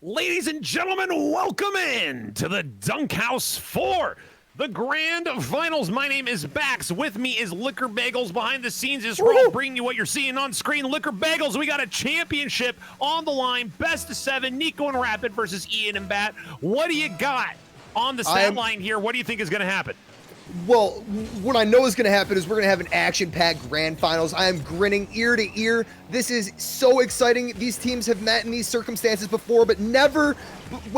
Ladies and gentlemen, welcome in to the Dunk House for the Grand Finals. My name is Bax. With me is Liquor Bagels. Behind the scenes is Raw, bringing you what you're seeing on screen. Liquor Bagels, we got a championship on the line. Best of 7, Nico and Rapid versus Ian and Bat. What do you got on the stat line here? What do you think is going to happen? Well, what I know is going to happen is we're going to have an action-packed grand finals. I am grinning ear to ear. This is so exciting. These teams have met in these circumstances before, but never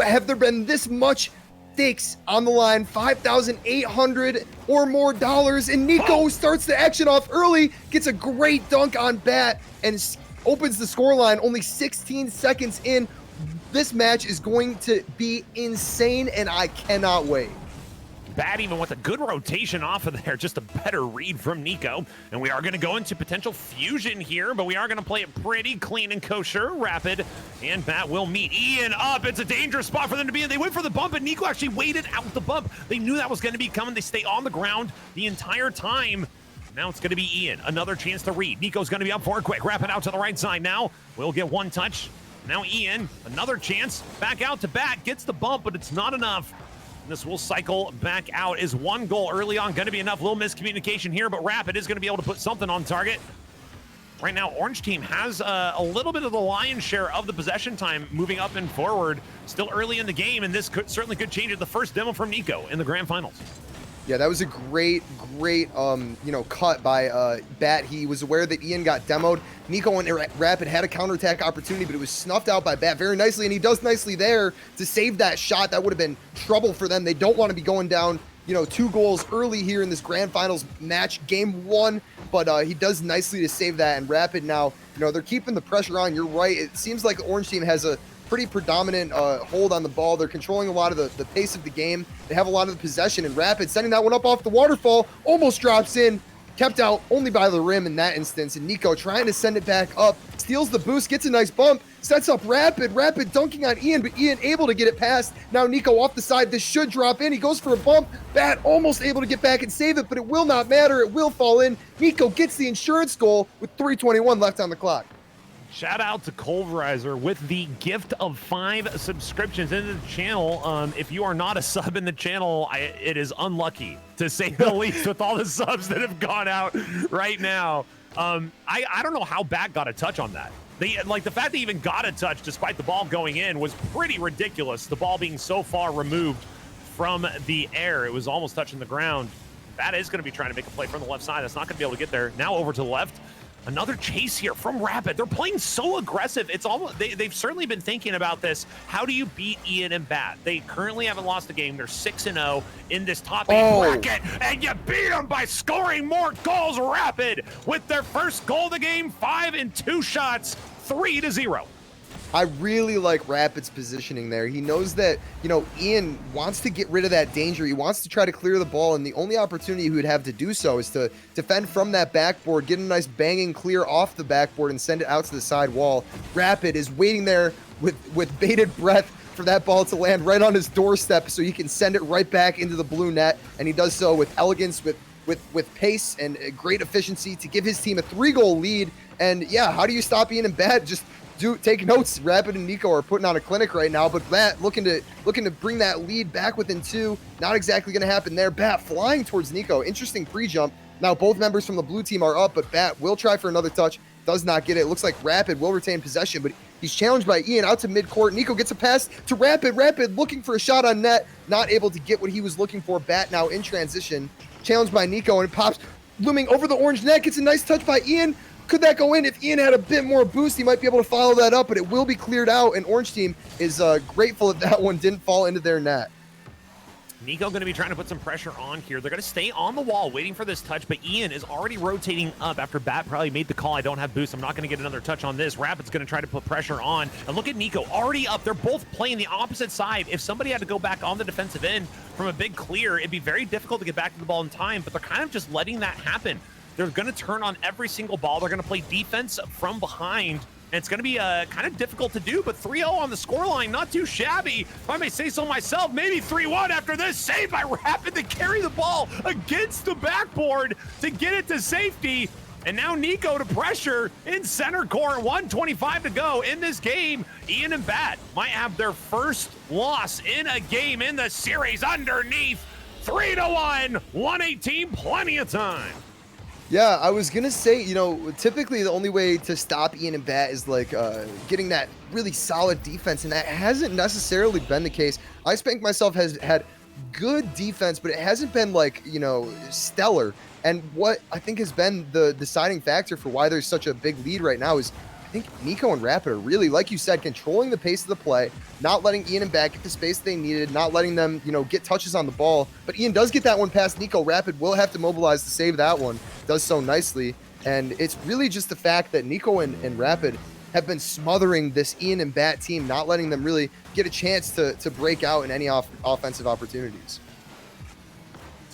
have there been this much stakes on the line. $5,800 or more dollars. And Nico starts the action off early, gets a great dunk on Bat, and opens the scoreline only 16 seconds in. This match is going to be insane, and I cannot wait. Bat even with a good rotation off of there, just a better read from Nico. And we are going to go into potential fusion here, but we are going to play it pretty clean and kosher. Rapid and Bat will meet. Ian up. It's a dangerous spot for them to be in. They went for the bump, and Nico actually waited out the bump. They knew that was going to be coming. They stay on the ground the entire time. Now it's going to be Ian. Another chance to read. Nico's going to be up for it quick. Rapid out to the right side now. We'll get one touch. Now Ian, another chance. Back out to Bat. Gets the bump, but it's not enough. This will cycle back out. Is one goal early on going to be enough? Little miscommunication here, but Rapid is going to be able to put something on target. Right now, Orange Team has a little bit of the lion's share of the possession time moving up and forward. Still early in the game, and this certainly could change it. The first demo from Nico in the grand finals. Yeah, that was a great cut by Bat. He was aware that Ian got demoed. Nico and Rapid had a counterattack opportunity, but it was snuffed out by Bat very nicely, and he does nicely there to save that shot. That would have been trouble for them. They don't want to be going down, 2 goals early here in this grand finals match, game 1, but he does nicely to save that. And Rapid now, they're keeping the pressure on. You're right. It seems like the Orange Team has a pretty predominant hold on the ball. They're controlling a lot of the pace of the game. They have a lot of the possession, and Rapid sending that one up off the waterfall, almost drops in, kept out only by the rim in that instance. And Nico trying to send it back up, steals the boost, gets a nice bump, sets up Rapid dunking on Ian, but Ian able to get it past. Now Nico off the side, this should drop in. He goes for a bump, Bat almost able to get back and save it, but it will not matter. It will fall in. Nico gets the insurance goal with 3:21 left on the clock. Shout out to Culverizer with the gift of 5 subscriptions into the channel. If you are not a sub in the channel, it is unlucky, to say the least, with all the subs that have gone out right now. I don't know how Bat got a touch on that. The fact they even got a touch despite the ball going in was pretty ridiculous. The ball being so far removed from the air, it was almost touching the ground. Bat is going to be trying to make a play from the left side. That's not going to be able to get there. Now over to the left. Another chase here from Rapid. They're playing so aggressive. It's almost they've certainly been thinking about this. How do you beat Ian and Bat? They currently haven't lost a game. They're 6-0 in this top 8 bracket, and you beat them by scoring more goals. Rapid with their first goal of the game, 5 in 2 shots, 3-0. I really like Rapid's positioning there. He knows that, Ian wants to get rid of that danger. He wants to try to clear the ball, and the only opportunity he would have to do so is to defend from that backboard, get a nice banging clear off the backboard, and send it out to the side wall. Rapid is waiting there with bated breath for that ball to land right on his doorstep so he can send it right back into the blue net, and he does so with elegance, with pace, and great efficiency to give his team a 3-goal lead. And yeah, how do you stop Ian and Bat? Just take notes. Rapid and Nico are putting on a clinic right now, but Bat looking to bring that lead back within 2. Not exactly going to happen there. Bat flying towards Nico. Interesting pre-jump. Now both members from the blue team are up, but Bat will try for another touch. Does not get it. Looks like Rapid will retain possession, but he's challenged by Ian out to midcourt. Nico gets a pass to Rapid. Rapid looking for a shot on net. Not able to get what he was looking for. Bat now in transition. Challenged by Nico, and it pops looming over the orange net. Gets a nice touch by Ian. Could that go in? If Ian had a bit more boost, he might be able to follow that up, but it will be cleared out, and Orange Team is grateful that one didn't fall into their net. Nico going to be trying to put some pressure on here. They're going to stay on the wall waiting for this touch, but Ian is already rotating up after Bat probably made the call. I don't have boost. I'm not going to get another touch on this. Rapid's going to try to put pressure on. And look at Nico already up. They're both playing the opposite side. If somebody had to go back on the defensive end from a big clear, it'd be very difficult to get back to the ball in time, but they're kind of just letting that happen. They're going to turn on every single ball. They're going to play defense from behind, and it's going to be kind of difficult to do, but 3-0 on the scoreline, not too shabby, if I may say so myself. Maybe 3-1 after this. Saved by Rapid to carry the ball against the backboard to get it to safety. And now Nico to pressure in center court. 1:25 to go in this game. Ian and Bat might have their first loss in a game in the series underneath. 3-1, 118, plenty of time. Yeah, I was gonna say, you know, typically the only way to stop Ian and Bat is like getting that really solid defense, and that hasn't necessarily been the case. Ice Bank myself has had good defense, but it hasn't been like, you know, stellar. And what I think has been the deciding factor for why there's such a big lead right now is I think Nico and Rapid are really, like you said, controlling the pace of the play, not letting Ian and Bat get the space they needed, not letting them, you know, get touches on the ball. But Ian does get that one past Nico. Rapid will have to mobilize to save that one. Does so nicely. And it's really just the fact that Nico and Rapid have been smothering this Ian and Bat team, not letting them really get a chance to break out in any offensive opportunities.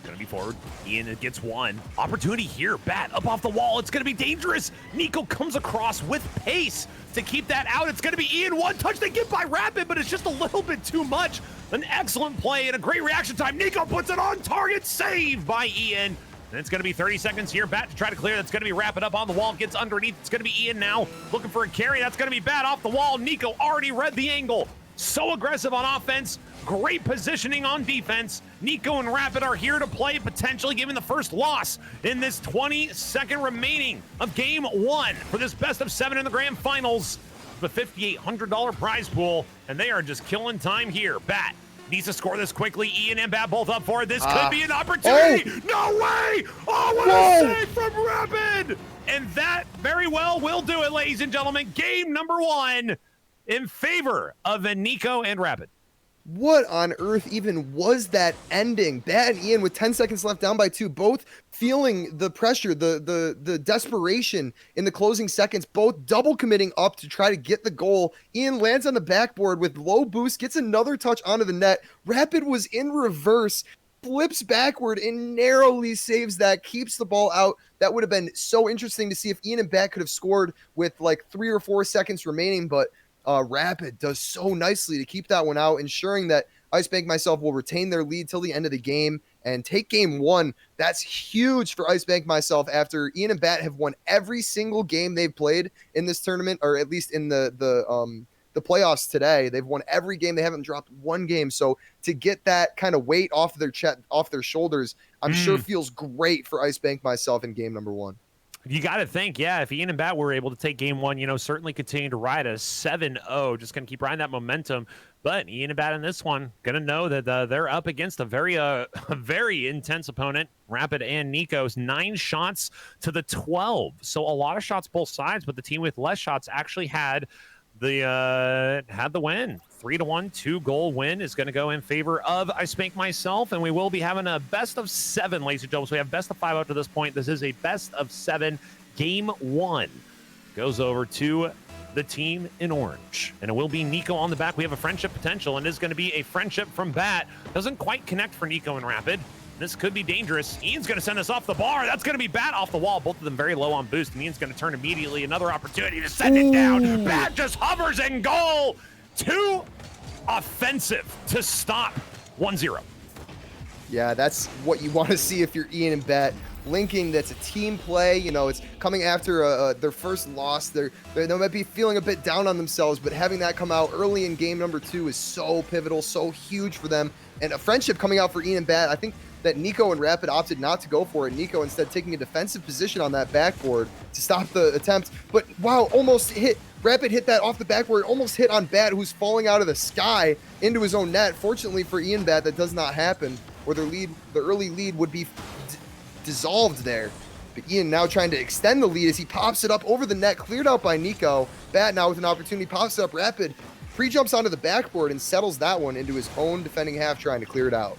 Going to be forward. Ian gets one. Opportunity here. Bat up off the wall. It's going to be dangerous. Nico comes across with pace to keep that out. It's going to be Ian. One touch they get by Rapid, but it's just a little bit too much. An excellent play and a great reaction time. Nico puts it on target. Save by Ian. And it's going to be 30 seconds here. Bat to try to clear. That's going to be Rapid up on the wall. Gets underneath. It's going to be Ian now looking for a carry. That's going to be Bat off the wall. Nico already read the angle. So aggressive on offense, great positioning on defense. Nico and Rapid are here to play, potentially giving the first loss in this 20-second remaining of game one for this best of 7 in the grand finals. The $5,800 prize pool, and they are just killing time here. Bat needs to score this quickly. Ian and Bat both up for it. This could be an opportunity. No way! Oh, what a save from Rapid! And that very well will do it, ladies and gentlemen. Game number one in favor of Nico and Rapid. What on earth even was that ending? Bat and Ian with 10 seconds left down by 2, both feeling the pressure, the desperation in the closing seconds, both double committing up to try to get the goal. Ian lands on the backboard with low boost, gets another touch onto the net. Rapid was in reverse, flips backward and narrowly saves that, keeps the ball out. That would have been so interesting to see if Ian and Bat could have scored with like 3 or 4 seconds remaining, but Rapid does so nicely to keep that one out, ensuring that Ice Bank myself will retain their lead till the end of the game and take game one. That's huge for Ice Bank myself after Ian and Bat have won every single game they've played in this tournament, or at least in the playoffs today. They've won every game. They haven't dropped one game. So to get that kind of weight off their chest, off their shoulders, I'm sure feels great for Ice Bank myself in game number one. You got to think, yeah, if Ian and Bat were able to take game one, you know, certainly continue to ride a 7-0, just going to keep riding that momentum. But Ian and Bat in this one, going to know that they're up against a very intense opponent, Rapid and Nico's 9 shots to the 12. So a lot of shots both sides, but the team with less shots actually had the win. 3-1, 2-goal win is going to go in favor of Ice Bank myself, and we will be having a best of 7, ladies and gentlemen. So we have best of 5 up to this point. This is a best of 7. Game 1 goes over to the team in orange, and it will be Nico on the back. We have a friendship potential, and it is going to be a friendship from Bat. Doesn't quite connect for Nico and Rapid. This could be dangerous. Ian's going to send us off the bar. That's going to be Bat off the wall. Both of them very low on boost, and Ian's going to turn immediately. Another opportunity to send it down. Bat just hovers in goal. Too offensive to stop. 1-0. Yeah, that's what you want to see if you're Ian and Bat. Linking, that's a team play. You know, it's coming after their first loss. They might be feeling a bit down on themselves, but having that come out early in game number 2 is so pivotal, so huge for them. And a friendship coming out for Ian and Bat. I think that Nico and Rapid opted not to go for it. Nico instead taking a defensive position on that backboard to stop the attempt. But wow, almost hit. Rapid hit that off the backboard, almost hit on Bat, who's falling out of the sky into his own net. Fortunately for Ian Bat, that does not happen, or the early lead would be dissolved there. But Ian now trying to extend the lead as he pops it up over the net, cleared out by Nico. Bat now with an opportunity, pops it up. Rapid pre-jumps onto the backboard and settles that one into his own defending half, trying to clear it out.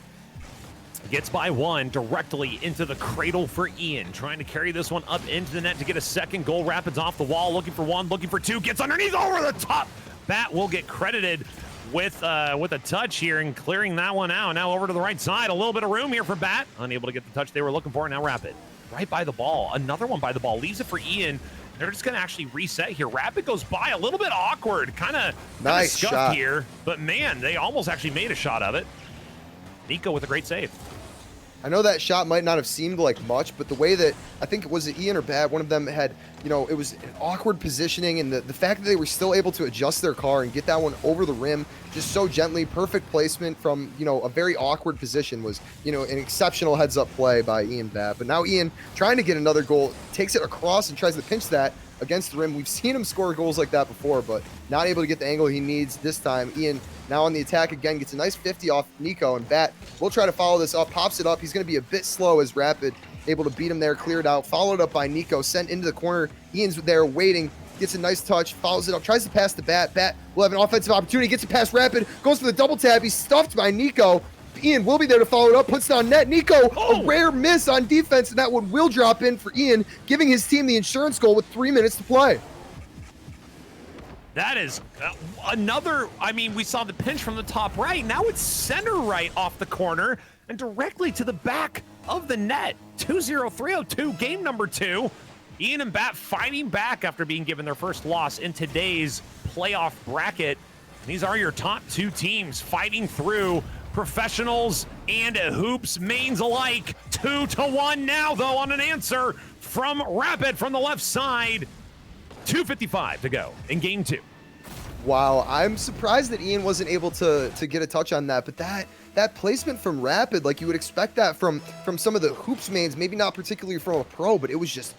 Gets by 1 directly into the cradle for Ian, trying to carry this one up into the net to get a second goal. Rapids off the wall, looking for 1, looking for 2, gets underneath over the top. Bat will get credited with a touch here and clearing that one out. Now over to the right side, a little bit of room here for Bat, unable to get the touch they were looking for. Now Rapid right by the ball, another one by the ball, leaves it for Ian. They're just going to actually reset here. Rapid goes by, a little bit awkward, kind of nice shot here, but man, they almost actually made a shot of it. Nico with a great save. I know that shot might not have seemed like much, but the way that, I think, was it Ian or Bat, one of them had, it was an awkward positioning, and the fact that they were still able to adjust their car and get that one over the rim just so gently, perfect placement from, a very awkward position was, an exceptional heads-up play by Ian Bat. But now Ian, trying to get another goal, takes it across and tries to pinch that against the rim. We've seen him score goals like that before, but not able to get the angle he needs this time. Ian now on the attack again, gets a nice 50 off Nico, and Bat will try to follow this up, pops it up. He's going to be a bit slow as Rapid able to beat him there, cleared out, followed up by Nico, sent into the corner. Ian's there waiting, gets a nice touch, follows it up, tries to pass the Bat. Bat will have an offensive opportunity, gets it past Rapid, goes for the double tap. He's stuffed by Nico. Ian will be there to follow it up, puts it on net. Nico, a rare miss on defense, and that one will drop in for Ian, giving his team the insurance goal with 3 minutes to play. That is another, we saw the pinch from the top right. Now it's center right off the corner and directly to the back of the net. 2-0-3-0-2, game number 2. Ian and Bat fighting back after being given their first loss in today's playoff bracket. And these are your top 2 teams fighting through, professionals and hoops mains alike. 2-1 now, though, on an answer from Rapid from the left side. 2:55 to go in game 2. Wow, I'm surprised that Ian wasn't able to get a touch on that, but that placement from Rapid, like you would expect that from some of the hoops mains, maybe not particularly from a pro, but it was just,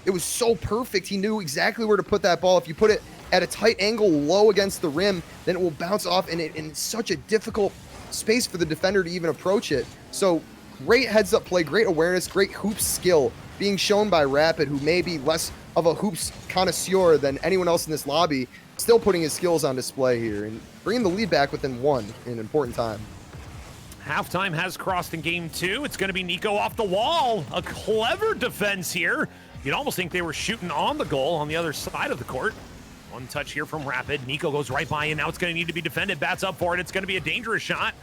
it was so perfect. He knew exactly where to put that ball. If you put it at a tight angle low against the rim, then it will bounce off, and it's such a difficult space for the defender to even approach it. So great heads-up play, great awareness, great hoops skill being shown by Rapid, who may be less of a hoops connoisseur than anyone else in this lobby, still putting his skills on display here and bringing the lead back within 1 in an important time. Halftime has crossed in game 2. It's going to be Nico off the wall. A clever defense here. You'd almost think they were shooting on the goal on the other side of the court. One touch here from Rapid. Nico goes right by, and now it's going to need to be defended. Bats up for it. It's going to be a dangerous shot.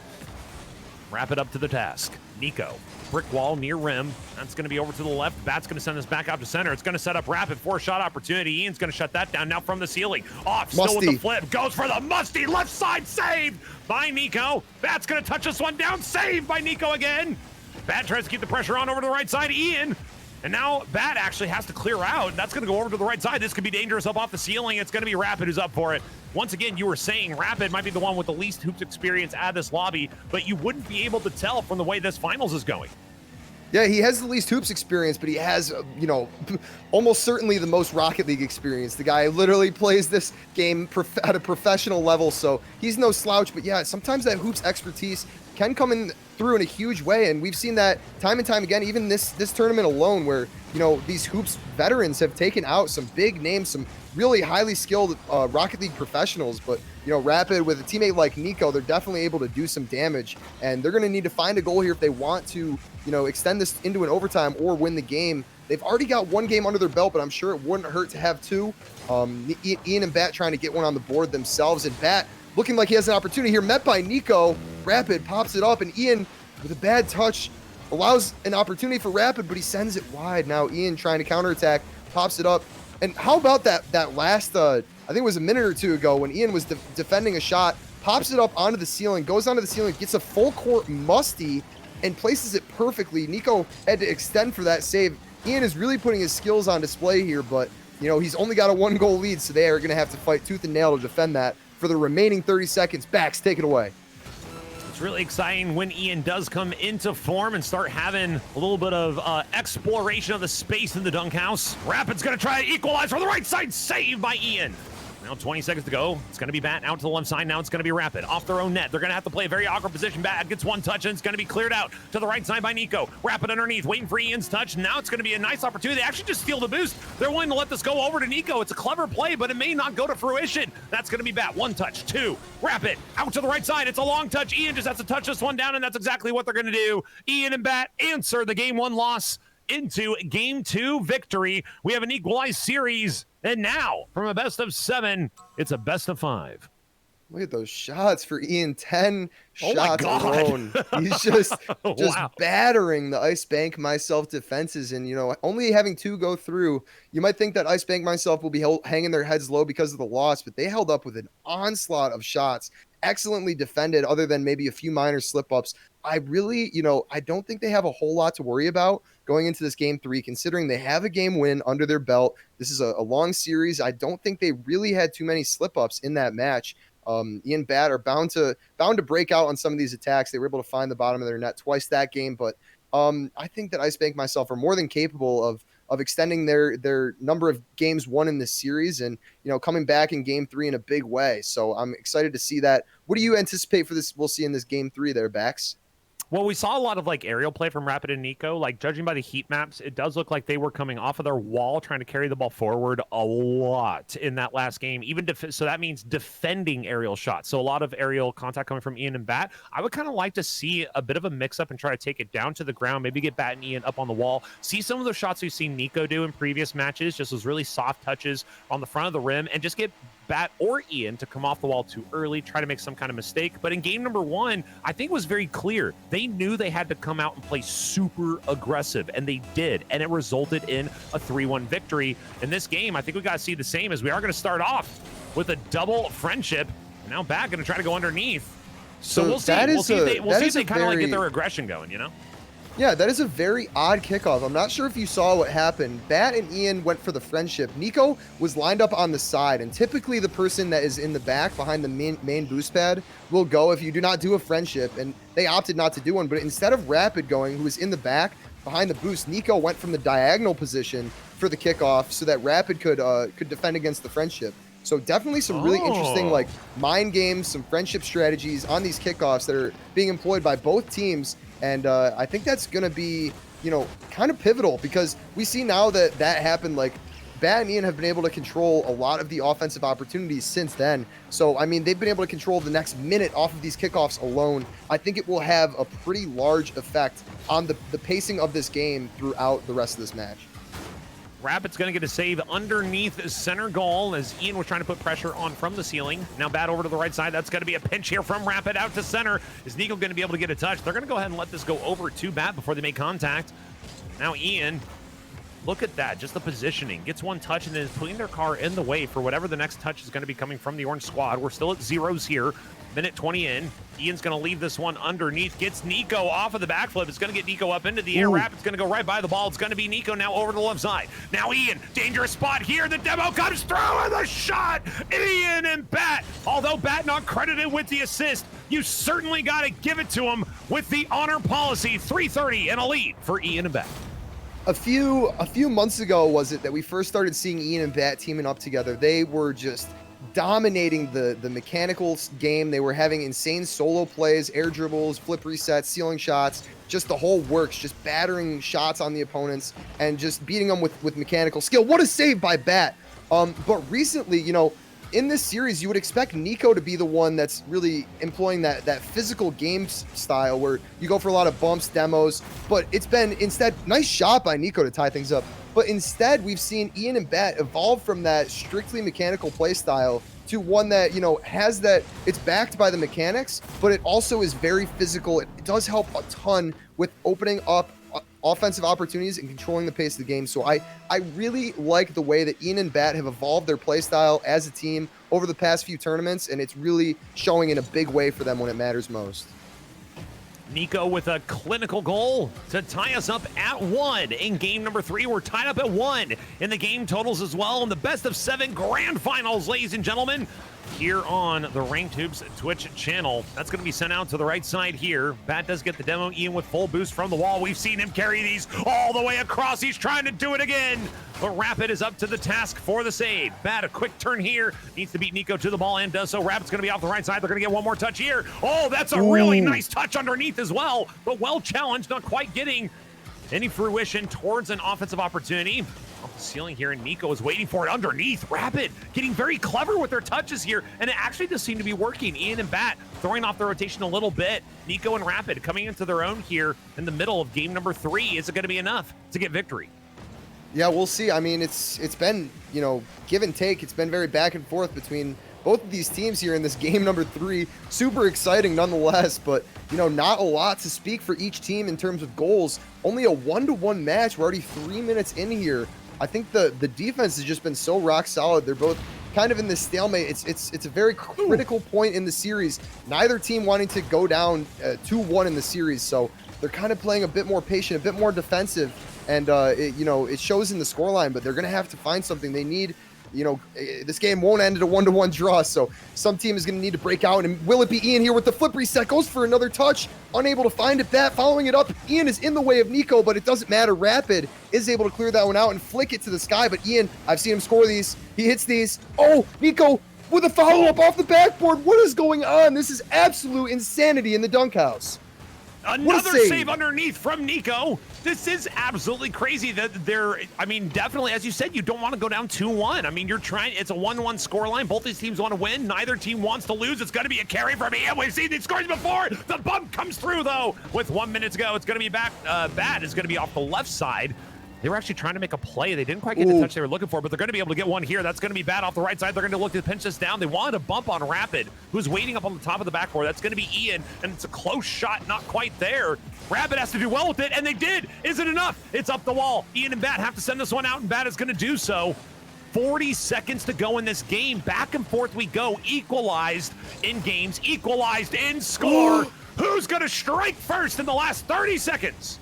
Rapid up to the task. Nico, brick wall near rim. That's going to be over to the left. Bat's going to send this back out to center. It's going to set up Rapid for a shot opportunity. Ian's going to shut that down now from the ceiling. Off, still with the flip. Goes for the musty left side save by Nico. Bat's going to touch this one down. Saved by Nico again. Bat tries to keep the pressure on over to the right side. Ian. And now Bat actually has to clear out. That's going to go over to the right side. This could be dangerous up off the ceiling. It's going to be Rapid who's up for it. Once again, you were saying Rapid might be the one with the least hoops experience at this lobby, but you wouldn't be able to tell from the way this finals is going. Yeah, he has the least hoops experience, but he has, almost certainly the most Rocket League experience. The guy literally plays this game at a professional level, so he's no slouch. But yeah, sometimes that hoops expertise can come in through in a huge way, and we've seen that time and time again, even this tournament alone, where these hoops veterans have taken out some big names, some really highly skilled Rocket League professionals. But Rapid with a teammate like Nico, they're definitely able to do some damage, and they're going to need to find a goal here if they want to extend this into an overtime or win the game. They've already got 1 game under their belt, but I'm sure it wouldn't hurt to have 2. Ian and Bat trying to get one on the board themselves, and Bat looking like he has an opportunity here, met by Nico. Rapid pops it up, and Ian, with a bad touch, allows an opportunity for Rapid, but he sends it wide. Now Ian trying to counterattack, pops it up. And how about that last, I think it was a minute or 2 ago, when Ian was defending a shot, pops it up onto the ceiling, goes onto the ceiling, gets a full court musty, and places it perfectly. Nico had to extend for that save. Ian is really putting his skills on display here, but he's only got a 1-goal lead, so they are going to have to fight tooth and nail to defend that for the remaining 30 seconds. Backs, take it away. It's really exciting when Ian does come into form and start having a little bit of exploration of the space in the dunk house. Rapid's going to try to equalize from the right side. Save by Ian. Now 20 seconds to go. It's going to be Bat out to the left side. Now it's going to be Rapid off their own net. They're going to have to play a very awkward position. Bat gets 1 touch, and it's going to be cleared out to the right side by Nico. Rapid underneath, waiting for Ian's touch. Now it's going to be a nice opportunity. They actually just steal the boost. They're willing to let this go over to Nico. It's a clever play, but it may not go to fruition. That's going to be Bat. 1 touch, 2. Rapid out to the right side. It's a long touch. Ian just has to touch this one down, and that's exactly what they're going to do. Ian and Bat answer the game 1 loss into game 2 victory. We have an equalized series. And now, from a best of 7, it's a best of 5. Look at those shots for Ian. 10 Oh my shots God. alone. He's just Wow. battering the Ice Bank Myself defenses. And, only having 2 go through, you might think that Ice Bank Myself will be hanging their heads low because of the loss, but they held up with an onslaught of shots. Excellently defended, other than maybe a few minor slip-ups. I really, I don't think they have a whole lot to worry about going into this game 3, considering they have a game win under their belt. This is a long series. I don't think they really had too many slip-ups in that match. Ian Bat are bound to break out on some of these attacks. They were able to find the bottom of their net twice that game, but I think that Ice Bank Myself are more than capable of extending their number of games won in this series, and coming back in game 3 in a big way. So I'm excited to see that. What do you anticipate for this? We'll see in this game 3 there, Bax. Well, we saw a lot of like aerial play from Rapid and Nico. Like, judging by the heat maps, it does look like they were coming off of their wall, trying to carry the ball forward a lot in that last game. So that means defending aerial shots. So a lot of aerial contact coming from Ian and Bat. I would kind of like to see a bit of a mix-up and try to take it down to the ground. Maybe get Bat and Ian up on the wall. See some of the shots we've seen Nico do in previous matches, just those really soft touches on the front of the rim, and just get Bat or Ian to come off the wall too early, try to make some kind of mistake. But in game number 1, I think it was very clear. They knew they had to come out and play super aggressive, and they did. And it resulted in a 3-1 victory. In this game, I think we got to see the same, as we are going to start off with a double friendship. Now Bat going to try to go underneath. So we'll see. We'll see if they kind of like get their aggression going, Yeah, that is a very odd kickoff. I'm not sure if you saw what happened. Bat and Ian went for the friendship. Nico was lined up on the side, and typically the person that is in the back behind the main boost pad will go if you do not do a friendship, and they opted not to do one. But instead of Rapid going, who was in the back behind the boost, Nico went from the diagonal position for the kickoff so that Rapid could defend against the friendship. So definitely some really interesting like mind games, some friendship strategies on these kickoffs that are being employed by both teams. And I think that's going to be, kind of pivotal, because we see now that happened. Like, Bat and Ian have been able to control a lot of the offensive opportunities since then. So, I mean, they've been able to control the next minute off of these kickoffs alone. I think it will have a pretty large effect on the pacing of this game throughout the rest of this match. Rapid's going to get a save underneath center goal as Ian was trying to put pressure on from the ceiling. Now Bat over to the right side. That's going to be a pinch here from Rapid out to center. Is Nico going to be able to get a touch? They're going to go ahead and let this go over to Bat before they make contact. Now Ian, look at that. Just the positioning. Gets one touch and then is putting their car in the way for whatever the next touch is going to be coming from the orange squad. We're still at zeros here. Minute 20 in. Ian's going to leave this one underneath. Gets Nico off of the backflip. It's going to get Nico up into the air. Rapid's going to go right by the ball. It's going to be Nico now over to the left side. Now Ian, dangerous spot here. The demo comes through and the shot. Ian and Bat. Although Bat not credited with the assist, you certainly got to give it to him with the honor policy. 3:30 and a lead for Ian and Bat. A few months ago was it that we first started seeing Ian and Bat teaming up together. They were just dominating the mechanical game. They were having insane solo plays, air dribbles, flip resets, ceiling shots, just the whole works, just battering shots on the opponents and just beating them with mechanical skill. What a save by Bat. But recently, in this series, you would expect Nico to be the one that's really employing that physical game style where you go for a lot of bumps, demos, but it's been instead, nice shot by Nico to tie things up. But instead, we've seen Ian and Bat evolve from that strictly mechanical play style to one that, has that, it's backed by the mechanics, but it also is very physical. It does help a ton with opening up offensive opportunities and controlling the pace of the game. So I really like the way that Ian and Bat have evolved their play style as a team over the past few tournaments, and it's really showing in a big way for them when it matters most. Nico with a clinical goal to tie us up at 1 in game number 3. We're tied up at 1 in the game totals as well in the best of 7 grand finals, ladies and gentlemen, here on the Ranked Hoops Twitch channel. That's going to be sent out to the right side here. Bat does get the demo. Ian with full boost from the wall. We've seen him carry these all the way across. He's trying to do it again, but Rapid is up to the task for the save. Bat, a quick turn here. Needs to beat Nico to the ball and does so. Rapid's going to be off the right side. They're going to get one more touch here. Oh, that's a really nice touch underneath as well, but well challenged, not quite getting any fruition towards an offensive opportunity. Off the ceiling here, and Nico is waiting for it underneath. Rapid getting very clever with their touches here, and it actually does seem to be working. Ian and Bat throwing off the rotation a little bit. Nico and Rapid coming into their own here in the middle of game number 3. Is it going to be enough to get victory? Yeah, we'll see. I mean, it's been, give and take. It's been very back and forth between both of these teams here in this game number 3. Super exciting nonetheless, but not a lot to speak for each team in terms of goals. Only a 1-to-1 match. We're already 3 minutes in here. I think the defense has just been so rock solid. They're both kind of in this stalemate. It's a very critical point in the series. Neither team wanting to go down 2-1 in the series, so they're kind of playing a bit more patient, a bit more defensive, and it shows in the scoreline. But they're going to have to find something. They need, this game won't end in a 1-to-1 draw, so some team is going to need to break out. And will it be Ian here with the flip reset? Goes for another touch, unable to find it back. Following it up, Ian is in the way of Nico, but it doesn't matter. Rapid is able to clear that one out and flick it to the sky. But Ian, I've seen him score these. He hits these. Oh, Nico with a follow-up off the backboard. What is going on? This is absolute insanity in the dunk house. Another save underneath from Nico. This is absolutely crazy that definitely, as you said, you don't want to go down 2-1. I mean, it's a 1-1 scoreline. Both these teams want to win. Neither team wants to lose. It's going to be a carry from Ian. We've seen these scores before. The bump comes through, though, with 1 minute to go. It's going to be back. Bat is going to be off the left side. They were actually trying to make a play. They didn't quite get the touch they were looking for, but they're going to be able to get one here. That's going to be bad off the right side. They're going to look to pinch this down. They wanted a bump on Rapid, who's waiting up on the top of the backboard. That's going to be Ian, and it's a close shot, not quite there. Rapid has to do well with it, and they did. Is it enough? It's up the wall. Ian and Bat have to send this one out, and Bat is going to do so. 40 seconds to go in this game. Back and forth we go. Equalized in games, equalized in score. Who's going to strike first in the last 30 seconds?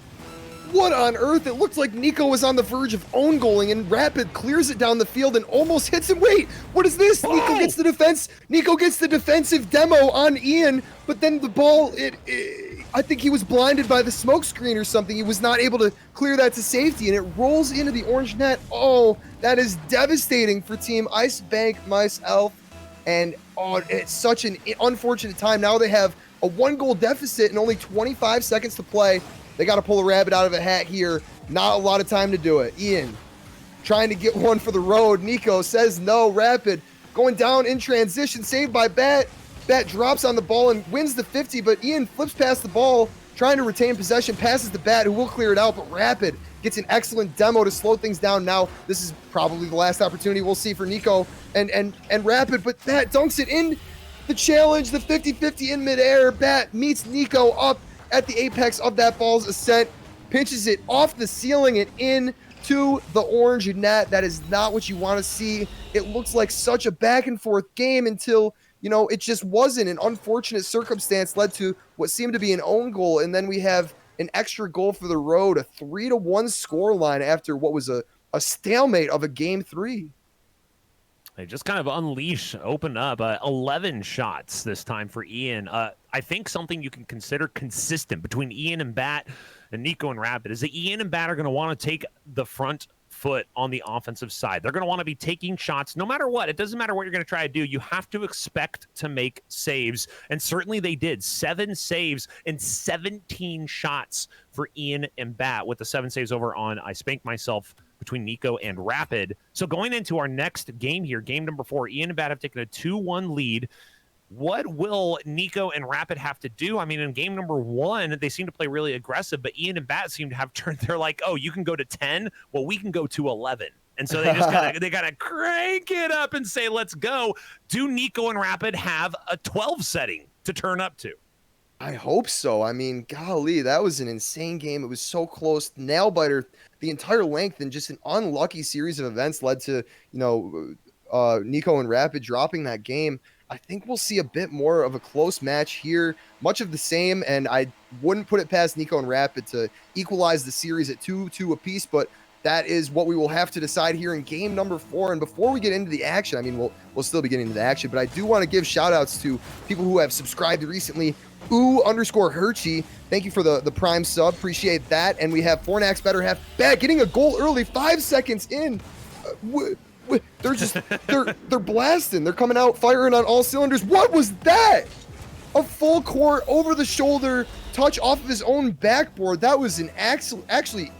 What on earth? It looked like Nico was on the verge of own goaling, and Rapid clears it down the field and almost hits him. Wait, what is this? Oh! Nico gets the defense. Nico gets the defensive demo on Ian, but then the ball, I think he was blinded by the smoke screen or something. He was not able to clear that to safety, and it rolls into the orange net. Oh, that is devastating for Team Ice Bank myself. And it's such an unfortunate time. Now they have a 1-goal deficit and only 25 seconds to play. They got to pull a rabbit out of a hat here. Not a lot of time to do it. Ian trying to get one for the road. Nico says no. Rapid going down in transition. Saved by Bat. Bat drops on the ball and wins the 50, but Ian flips past the ball, trying to retain possession, passes the Bat, who will clear it out, but Rapid gets an excellent demo to slow things down. Now, this is probably the last opportunity we'll see for Nico and Rapid, but Bat dunks it in the challenge, the 50-50 in midair. Bat meets Nico up at the apex of that ball's ascent, pinches it off the ceiling and in to the orange net. That is not what you want to see. It looks like such a back and forth game until, it just wasn't. An unfortunate circumstance led to what seemed to be an own goal, and then we have an extra goal for the road, a 3-1 score line after what was a stalemate of a game 3. They just kind of opened up 11 shots this time for Ian. I think something you can consider consistent between Ian and Bat and Nico and Rapid is that Ian and Bat are going to want to take the front foot on the offensive side. They're going to want to be taking shots no matter what. It doesn't matter what you're going to try to do. You have to expect to make saves, and certainly they did. 7 saves and 17 shots for Ian and Bat, with the 7 saves over on I Spank Myself between Nico and Rapid. So going into our next game here, game number 4, Ian and Bat have taken a 2-1 lead. What will Nico and Rapid have to do? I mean, in game number 1, they seem to play really aggressive, but Ian and Bat seem to have turned. They're like, oh, you can go to 10? Well, we can go to 11. And so they just gotta crank it up and say, let's go. Do Nico and Rapid have a 12 setting to turn up to? I hope so. I mean, golly, that was an insane game. It was so close, nail biter the entire length, and just an unlucky series of events led to, Nico and Rapid dropping that game. I think we'll see a bit more of a close match here, much of the same, and I wouldn't put it past Nico and Rapid to equalize the series at 2-2 apiece, but that is what we will have to decide here in game number 4. And before we get into the action, I mean, we'll still be getting into the action, but I do want to give shout outs to people who have subscribed recently. _Hershey, thank you for the prime sub, appreciate that. And we have Fornax Better Half back, getting a goal early, 5 seconds in. They're just they're blasting. They're coming out firing on all cylinders. What was that? A full court over the shoulder touch off of his own backboard. That was an actually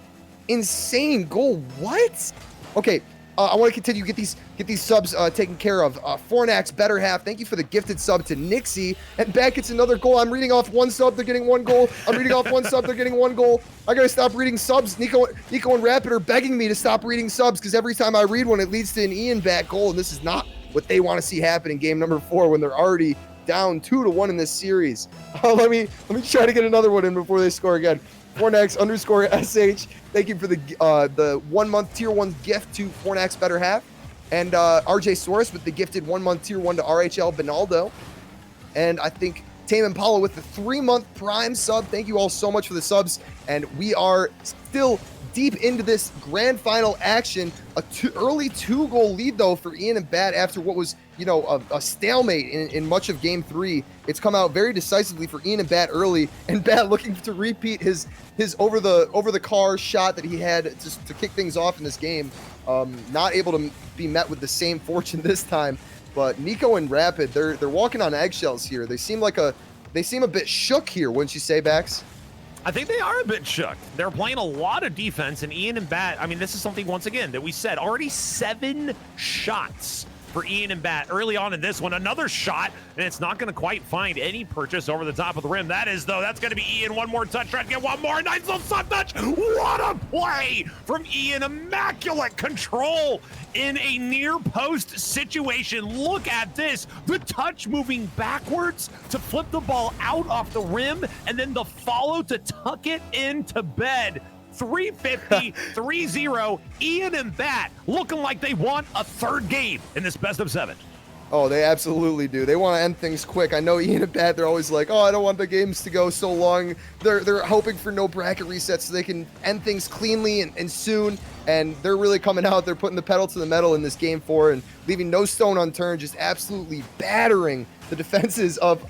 insane goal. What? Okay, I want to continue. Get these subs taken care of. Fornax Better Half, thank you for the gifted sub to Nixie. And back gets another goal. I'm reading off 1 sub, they're getting 1 goal. I'm reading off 1 sub, they're getting 1 goal. I gotta stop reading subs. Nico and Rapid are begging me to stop reading subs because every time I read one, it leads to an Ian back goal, and this is not what they want to see happen in game number 4 when they're already down 2-1 in this series. Let me try to get another one in before they score again. Fornax_SH, thank you for the 1 month tier 1 gift to Fornax Better Half. And RJ Soros with the gifted 1 month tier 1 to RHL Benaldo. And I think Tame Impala with the 3-month Prime sub. Thank you all so much for the subs. And we are still deep into this grand final action. Early 2-goal lead, though, for Ian and Bat after what was, a stalemate in much of game 3. It's come out very decisively for Ian and Bat early, and Bat looking to repeat his over the car shot that he had just to kick things off in this game. Not able to be met with the same fortune this time. But Nico and Rapid, they're walking on eggshells here. They seem a bit shook here, wouldn't you say, Bax? I think they are a bit shook. They're playing a lot of defense, and Ian and Bat, I mean, this is something, once again, that we said, already 7 shots for Ian and Bat early on in this one. Another shot, and it's not going to quite find any purchase over the top of the rim. That's going to be Ian. One more touch, trying to get one more. Nice little soft touch. What a play from Ian. Immaculate control in a near post situation. Look at this. The touch moving backwards to flip the ball out off the rim, and then the follow to tuck it into bed. 350, 3-0, Ian and Bat looking like they want a third game in this best of 7. Oh, they absolutely do. They want to end things quick. I know Ian and Bat, they're always like, oh, I don't want the games to go so long. They're hoping for no bracket resets so they can end things cleanly and soon. And they're really coming out. They're putting the pedal to the metal in this game 4 and leaving no stone unturned, just absolutely battering the defenses of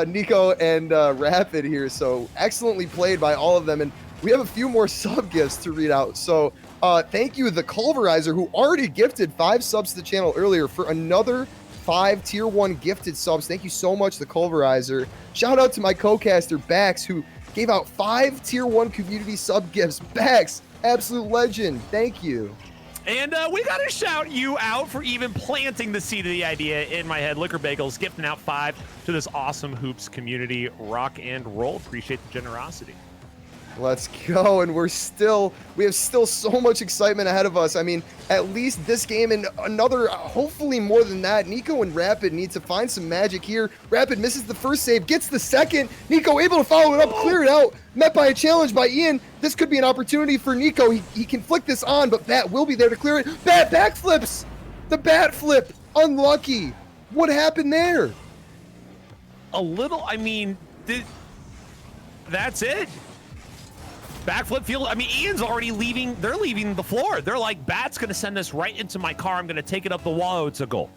Nico and Rapid here. So excellently played by all of them. And we have a few more sub gifts to read out. So thank you, the Culverizer, who already gifted 5 subs to the channel earlier, for another 5 tier 1 gifted subs. Thank you so much, the Culverizer. Shout out to my co-caster Bax, who gave out 5 tier 1 community sub gifts. Bax, absolute legend. Thank you. And we got to shout you out for even planting the seed of the idea in my head. Liquor Bagels gifting out 5 to this awesome Hoops community. Rock and roll. Appreciate the generosity. Let's go. And we have still so much excitement ahead of us. I mean, at least this game and another, hopefully more than that. Nico and Rapid need to find some magic here. Rapid misses the first save, gets the second. Nico able to follow it up, clear it out. Met by a challenge by Ian. This could be an opportunity for Nico. He can flick this on, but Bat will be there to clear it. Bat backflips. The Bat flip. Unlucky. What happened there? That's it. Backflip field. I mean, Ian's already leaving. They're leaving the floor. They're like, Bat's going to send this right into my car. I'm going to take it up the wall. It's a goal.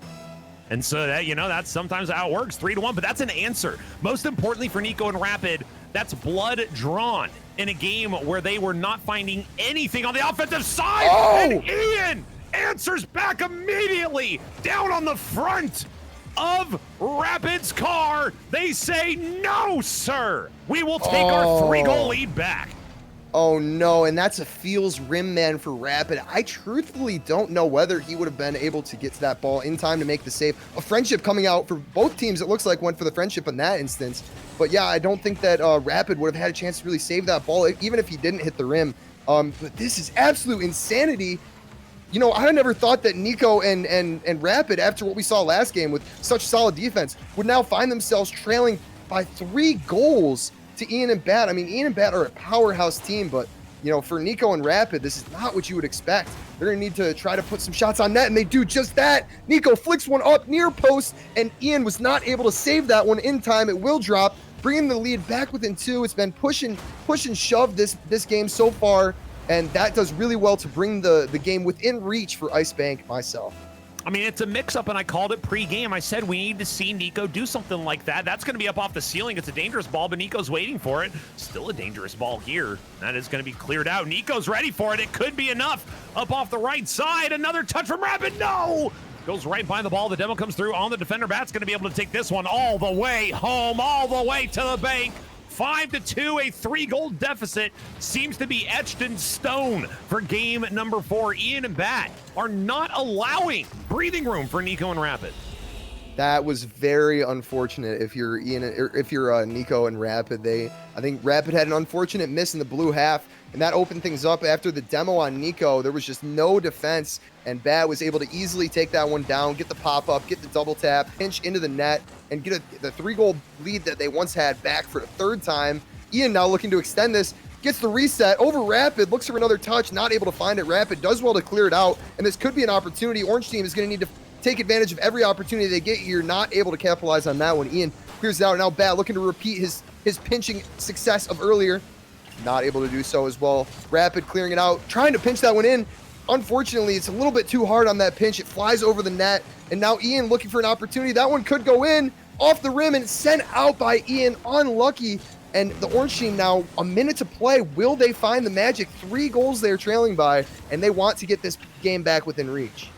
And so that, that's sometimes how it works, 3-1, but that's an answer. Most importantly for Nico and Rapid, that's blood drawn in a game where they were not finding anything on the offensive side. Oh! And Ian answers back immediately down on the front of Rapid's car. They say, no, sir. We will take our 3-goal lead back. Oh no, and that's a feels rim man for Rapid. I truthfully don't know whether he would have been able to get to that ball in time to make the save. A friendship coming out for both teams, it looks like, went for the friendship in that instance. But yeah, I don't think that Rapid would have had a chance to really save that ball, even if he didn't hit the rim. But this is absolute insanity. I never thought that Nico and Rapid, after what we saw last game with such solid defense, would now find themselves trailing by 3 goals to Ian and Bat. I mean, Ian and Bat are a powerhouse team, but, for Nico and Rapid, this is not what you would expect. They're going to need to try to put some shots on net, and they do just that. Nico flicks one up near post, and Ian was not able to save that one in time. It will drop, bringing the lead back within 2. It's been push and shove this game so far, and that does really well to bring the game within reach for Ice Bank myself. I mean, it's a mix-up, and I called it pre-game. I said we need to see Nico do something like that. That's going to be up off the ceiling. It's a dangerous ball, but Nico's waiting for it. Still a dangerous ball here. That is going to be cleared out. Nico's ready for it. It could be enough. Up off the right side. Another touch from Rapid. No! Goes right by the ball. The demo comes through on the defender. Bat's going to be able to take this one all the way home, all the way to the bank. 5-2, a 3-goal deficit seems to be etched in stone for game number 4. Ian and Bat are not allowing breathing room for Nico and Rapid. That was very unfortunate. If you're Nico and Rapid, I think Rapid had an unfortunate miss in the blue half. and that opened things up. After the demo on Nico, there was just no defense, and Bat was able to easily take that one down, get the pop-up, get the double tap, pinch into the net, and get the 3-goal lead that they once had back for the third time. Ian now looking to extend this, gets the reset over Rapid, looks for another touch, not able to find it. Rapid does well to clear it out, and this could be an opportunity. Orange team is going to need to take advantage of every opportunity they get. You're not able to capitalize on that one. Ian clears it out, and now Bat looking to repeat his pinching success of earlier. Not able to do so as well. Rapid clearing it out, trying to pinch that one in. Unfortunately, it's a little bit too hard on that pinch. It flies over the net, and now Ian looking for an opportunity. That one could go in off the rim and sent out by Ian. Unlucky. And the Orange team now, a minute to play. Will they find the magic? 3 goals they're trailing by, and they want to get this game back within reach.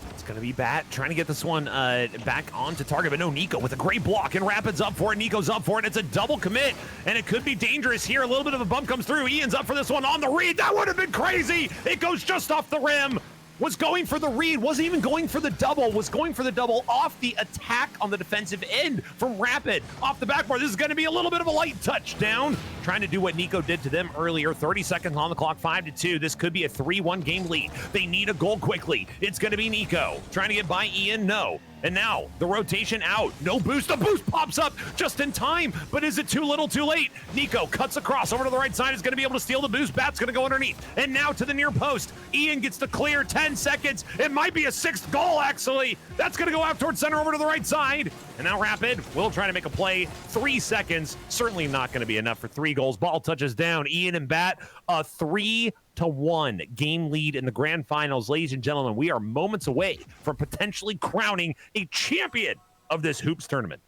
It's going to be Bat trying to get this one back onto target, but no, Nico with a great block, and Rapid's up for it. Nico's up for it. It's a double commit, and it could be dangerous here. A little bit of a bump comes through. Ian's up for this one on the read. That would have been crazy. It goes just off the rim. Was going for the read, wasn't even going for the double, was going for the double off the attack on the defensive end from Rapid. Off the backboard, this is gonna be a little bit of a light touchdown. Trying to do what Nico did to them earlier. 30 seconds on the clock, 5-2. This could be a 3-1 game lead. They need a goal quickly. It's gonna be Nico. Trying to get by Ian, no. And now the rotation out, no boost. The boost pops up just in time, but is it too little, too late? Nico cuts across over to the right side, is going to be able to steal the boost. Bat's going to go underneath, and now to the near post. Ian gets to clear. 10 seconds. It might be a 6th goal, actually. That's going to go out towards center over to the right side. And now Rapid will try to make a play. 3 seconds, certainly not going to be enough for 3 goals. Ball touches down. Ian and Bat, a 3-1 game lead in the grand finals. Ladies and gentlemen, we are moments away from potentially crowning a champion of this hoops tournament.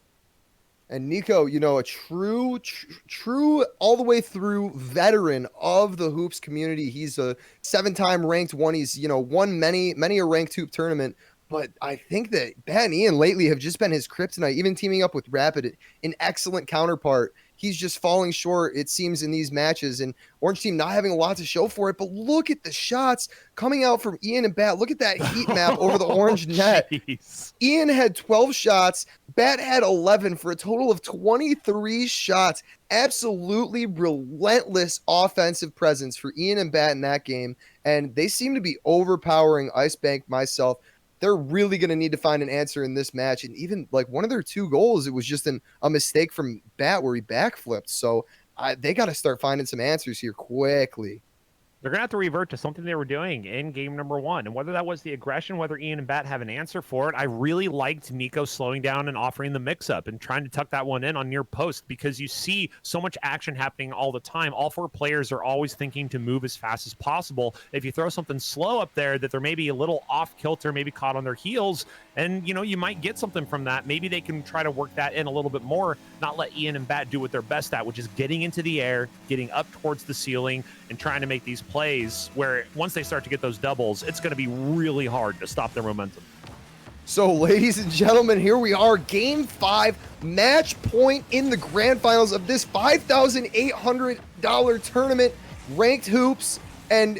And Nico, you know, a true all the way through veteran of the hoops community. He's a 7-time ranked one. He's, you know, won many a ranked hoop tournament. But I think that Bat and Ian lately have just been his kryptonite, even teaming up with Rapid, an excellent counterpart. He's just falling short, it seems, in these matches, and Orange team not having a lot to show for it. But look at the shots coming out from Ian and Bat. Look at that heat map over the orange net. Geez. Ian had 12 shots. Bat had 11 for a total of 23 shots. Absolutely relentless offensive presence for Ian and Bat in that game, and they seem to be overpowering Ice Bank myself. They're really going to need to find an answer in this match. And even like one of their 2 goals, it was just a mistake from Bat where he backflipped. So they got to start finding some answers here quickly. They're going to have to revert to something they were doing in game number 1. And whether that was the aggression, whether Ian and Bat have an answer for it, I really liked Nico slowing down and offering the mix-up and trying to tuck that one in on near post, because you see so much action happening all the time. All 4 players are always thinking to move as fast as possible. If you throw something slow up there that they're maybe a little off kilter, maybe caught on their heels, and, you know, you might get something from that. Maybe they can try to work that in a little bit more, not let Ian and Bat do what they're best at, which is getting into the air, getting up towards the ceiling, and trying to make these plays where once they start to get those doubles, it's going to be really hard to stop their momentum. So, ladies and gentlemen, here we are, Game 5, match point in the grand finals of this $5,800 tournament, ranked hoops, and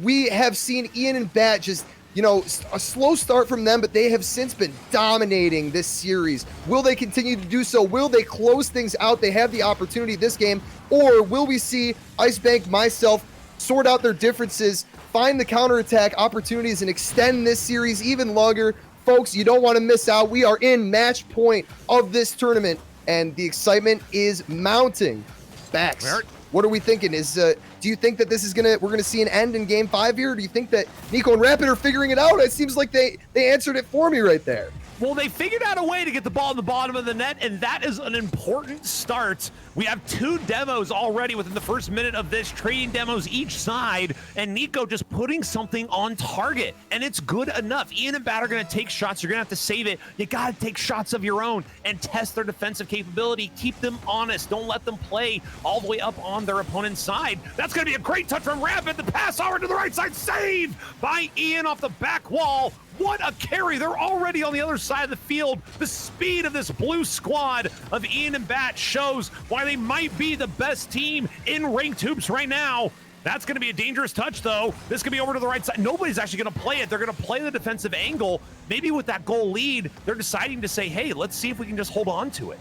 we have seen Ian and Bat just, you know, a slow start from them, but they have since been dominating this series. Will they continue to do so? Will they close things out? They have the opportunity this game, or will we see Ice Bank myself sort out their differences, find the counterattack opportunities, and extend this series even longer? Folks, you don't want to miss out. We are in match point of this tournament, and the excitement is mounting. Bax, what are we thinking? Do you think that this is we're gonna see an end in Game 5 here? Or do you think that Nico and Rapid are figuring it out? It seems like they answered it for me right there. Well, they figured out a way to get the ball in the bottom of the net, and that is an important start. We have 2 demos already within the first minute of this, trading demos each side, and Nico just putting something on target, and it's good enough. Ian and Bat are going to take shots. You're going to have to save it. You got to take shots of your own and test their defensive capability. Keep them honest. Don't let them play all the way up on their opponent's side. That's going to be a great touch from Rapid. The pass over to the right side, saved by Ian off the back wall. What a carry. They're already on the other side of the field. The speed of this blue squad of Ian and Bat shows why they might be the best team in ranked hoops right now. That's going to be a dangerous touch, though. This could be over to the right side. Nobody's actually going to play it. They're going to play the defensive angle. Maybe with that goal lead, they're deciding to say, hey, let's see if we can just hold on to it.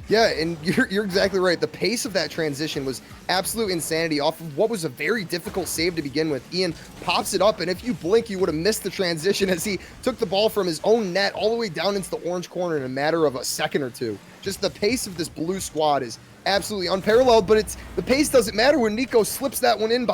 Yeah, and you're exactly right. The pace of that transition was absolute insanity off of what was a very difficult save to begin with. Ian pops it up, and if you blink, you would have missed the transition as he took the ball from his own net all the way down into the orange corner in a matter of a second or two. Just the pace of this blue squad is absolutely unparalleled, but the pace doesn't matter when Nico slips that one in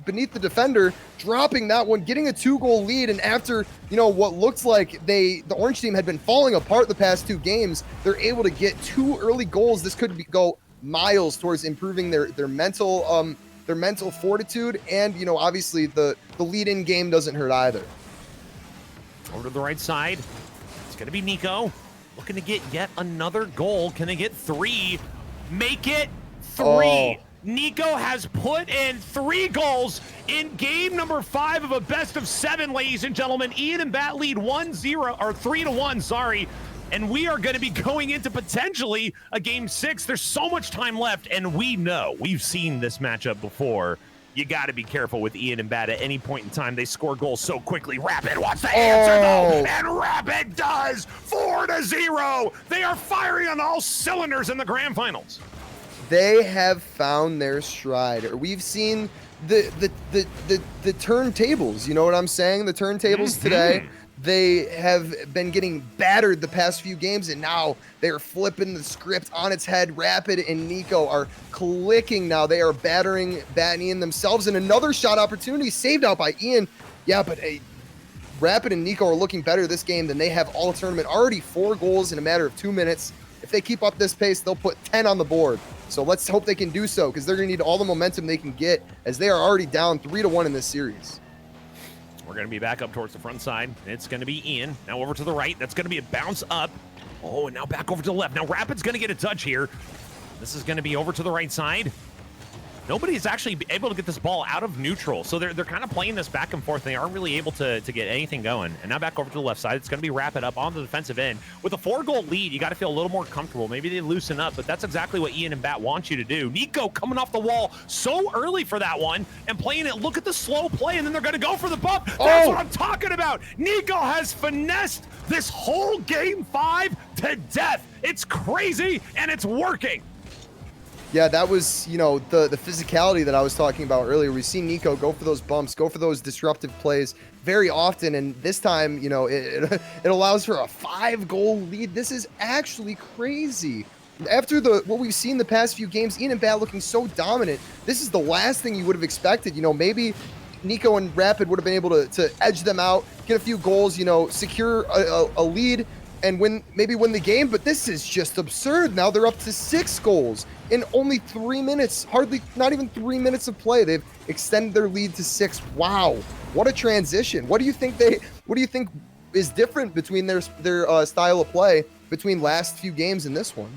beneath the defender, dropping that one, getting a 2-goal lead, and after, what looked like the orange team had been falling apart the past 2 games, they're able to get 2 early goals. This could go miles towards improving their mental fortitude, and obviously the lead-in game doesn't hurt either. Over to the right side, it's gonna be Nico looking to get yet another goal. Can they get 3? Make it 3. Oh. Nico has put in 3 goals in game number 5 of a best of 7, ladies and gentlemen. Ian and Bat lead 1-0, or 3-1, sorry. And we are going to be going into potentially a game 6. There's so much time left, and we've seen this matchup before. You got to be careful with Ian and Bat at any point in time. They score goals so quickly. Rapid wants the answer, though, and Rapid does. 4-0. They are firing on all cylinders in the grand finals. They have found their stride. We've seen the turntables. You know what I'm saying? The turntables today. They have been getting battered the past few games, and now they're flipping the script on its head. Rapid and Nico are clicking now. They are battering Ian themselves, and another shot opportunity saved out by Ian. Yeah, but Rapid and Nico are looking better this game than they have all tournament. Already 4 goals in a matter of 2 minutes. If they keep up this pace, they'll put 10 on the board. So let's hope they can do so, because they're going to need all the momentum they can get, as they are already down 3-1 in this series. We're going to be back up towards the front side. It's going to be Ian. Now over to the right. That's going to be a bounce up. Oh, and now back over to the left. Now Rapid's going to get a touch here. This is going to be over to the right side. Nobody's actually able to get this ball out of neutral. So they're kind of playing this back and forth. They aren't really able to get anything going. And now back over to the left side. It's going to be Rapid up on the defensive end. With a 4-goal lead, you got to feel a little more comfortable. Maybe they loosen up, but that's exactly what Ian and Bat want you to do. Nico coming off the wall so early for that one and playing it. Look at the slow play, and then they're going to go for the bump. That's what I'm talking about. Nico has finessed this whole game 5 to death. It's crazy, and it's working. Yeah, that was, the physicality that I was talking about earlier. We've seen Nico go for those bumps, go for those disruptive plays very often, and this time, it allows for a 5-goal lead. This is actually crazy. After what we've seen the past few games, Ian and Bat looking so dominant, this is the last thing you would have expected. Maybe Nico and Rapid would have been able to edge them out, get a few goals, secure a lead, and maybe win the game, but this is just absurd. Now they're up to 6 goals in only 3 minutes, not even 3 minutes of play. They've extended their lead to 6. Wow, what a transition. What do you think is different between their style of play between last few games and this one?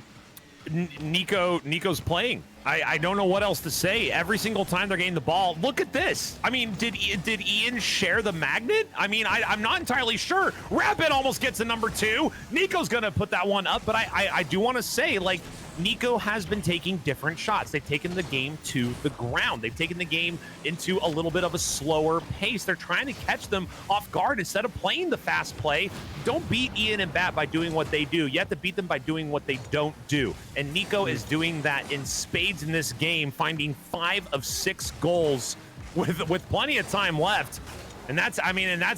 Nico's playing. I don't know what else to say. Every single time they're getting the ball, look at this. I mean, did Ian share the magnet? I mean, I'm not entirely sure. Rapid almost gets a number 2. Nico's gonna put that one up, but I do want to say, like, Nico has been taking different shots. They've taken the game to the ground. They've taken the game into a little bit of a slower pace. They're trying to catch them off guard instead of playing the fast play. Don't beat Ian and Bat by doing what they do. You have to beat them by doing what they don't do. And Nico is doing that in spades in this game, finding 5 of 6 goals with plenty of time left. And that's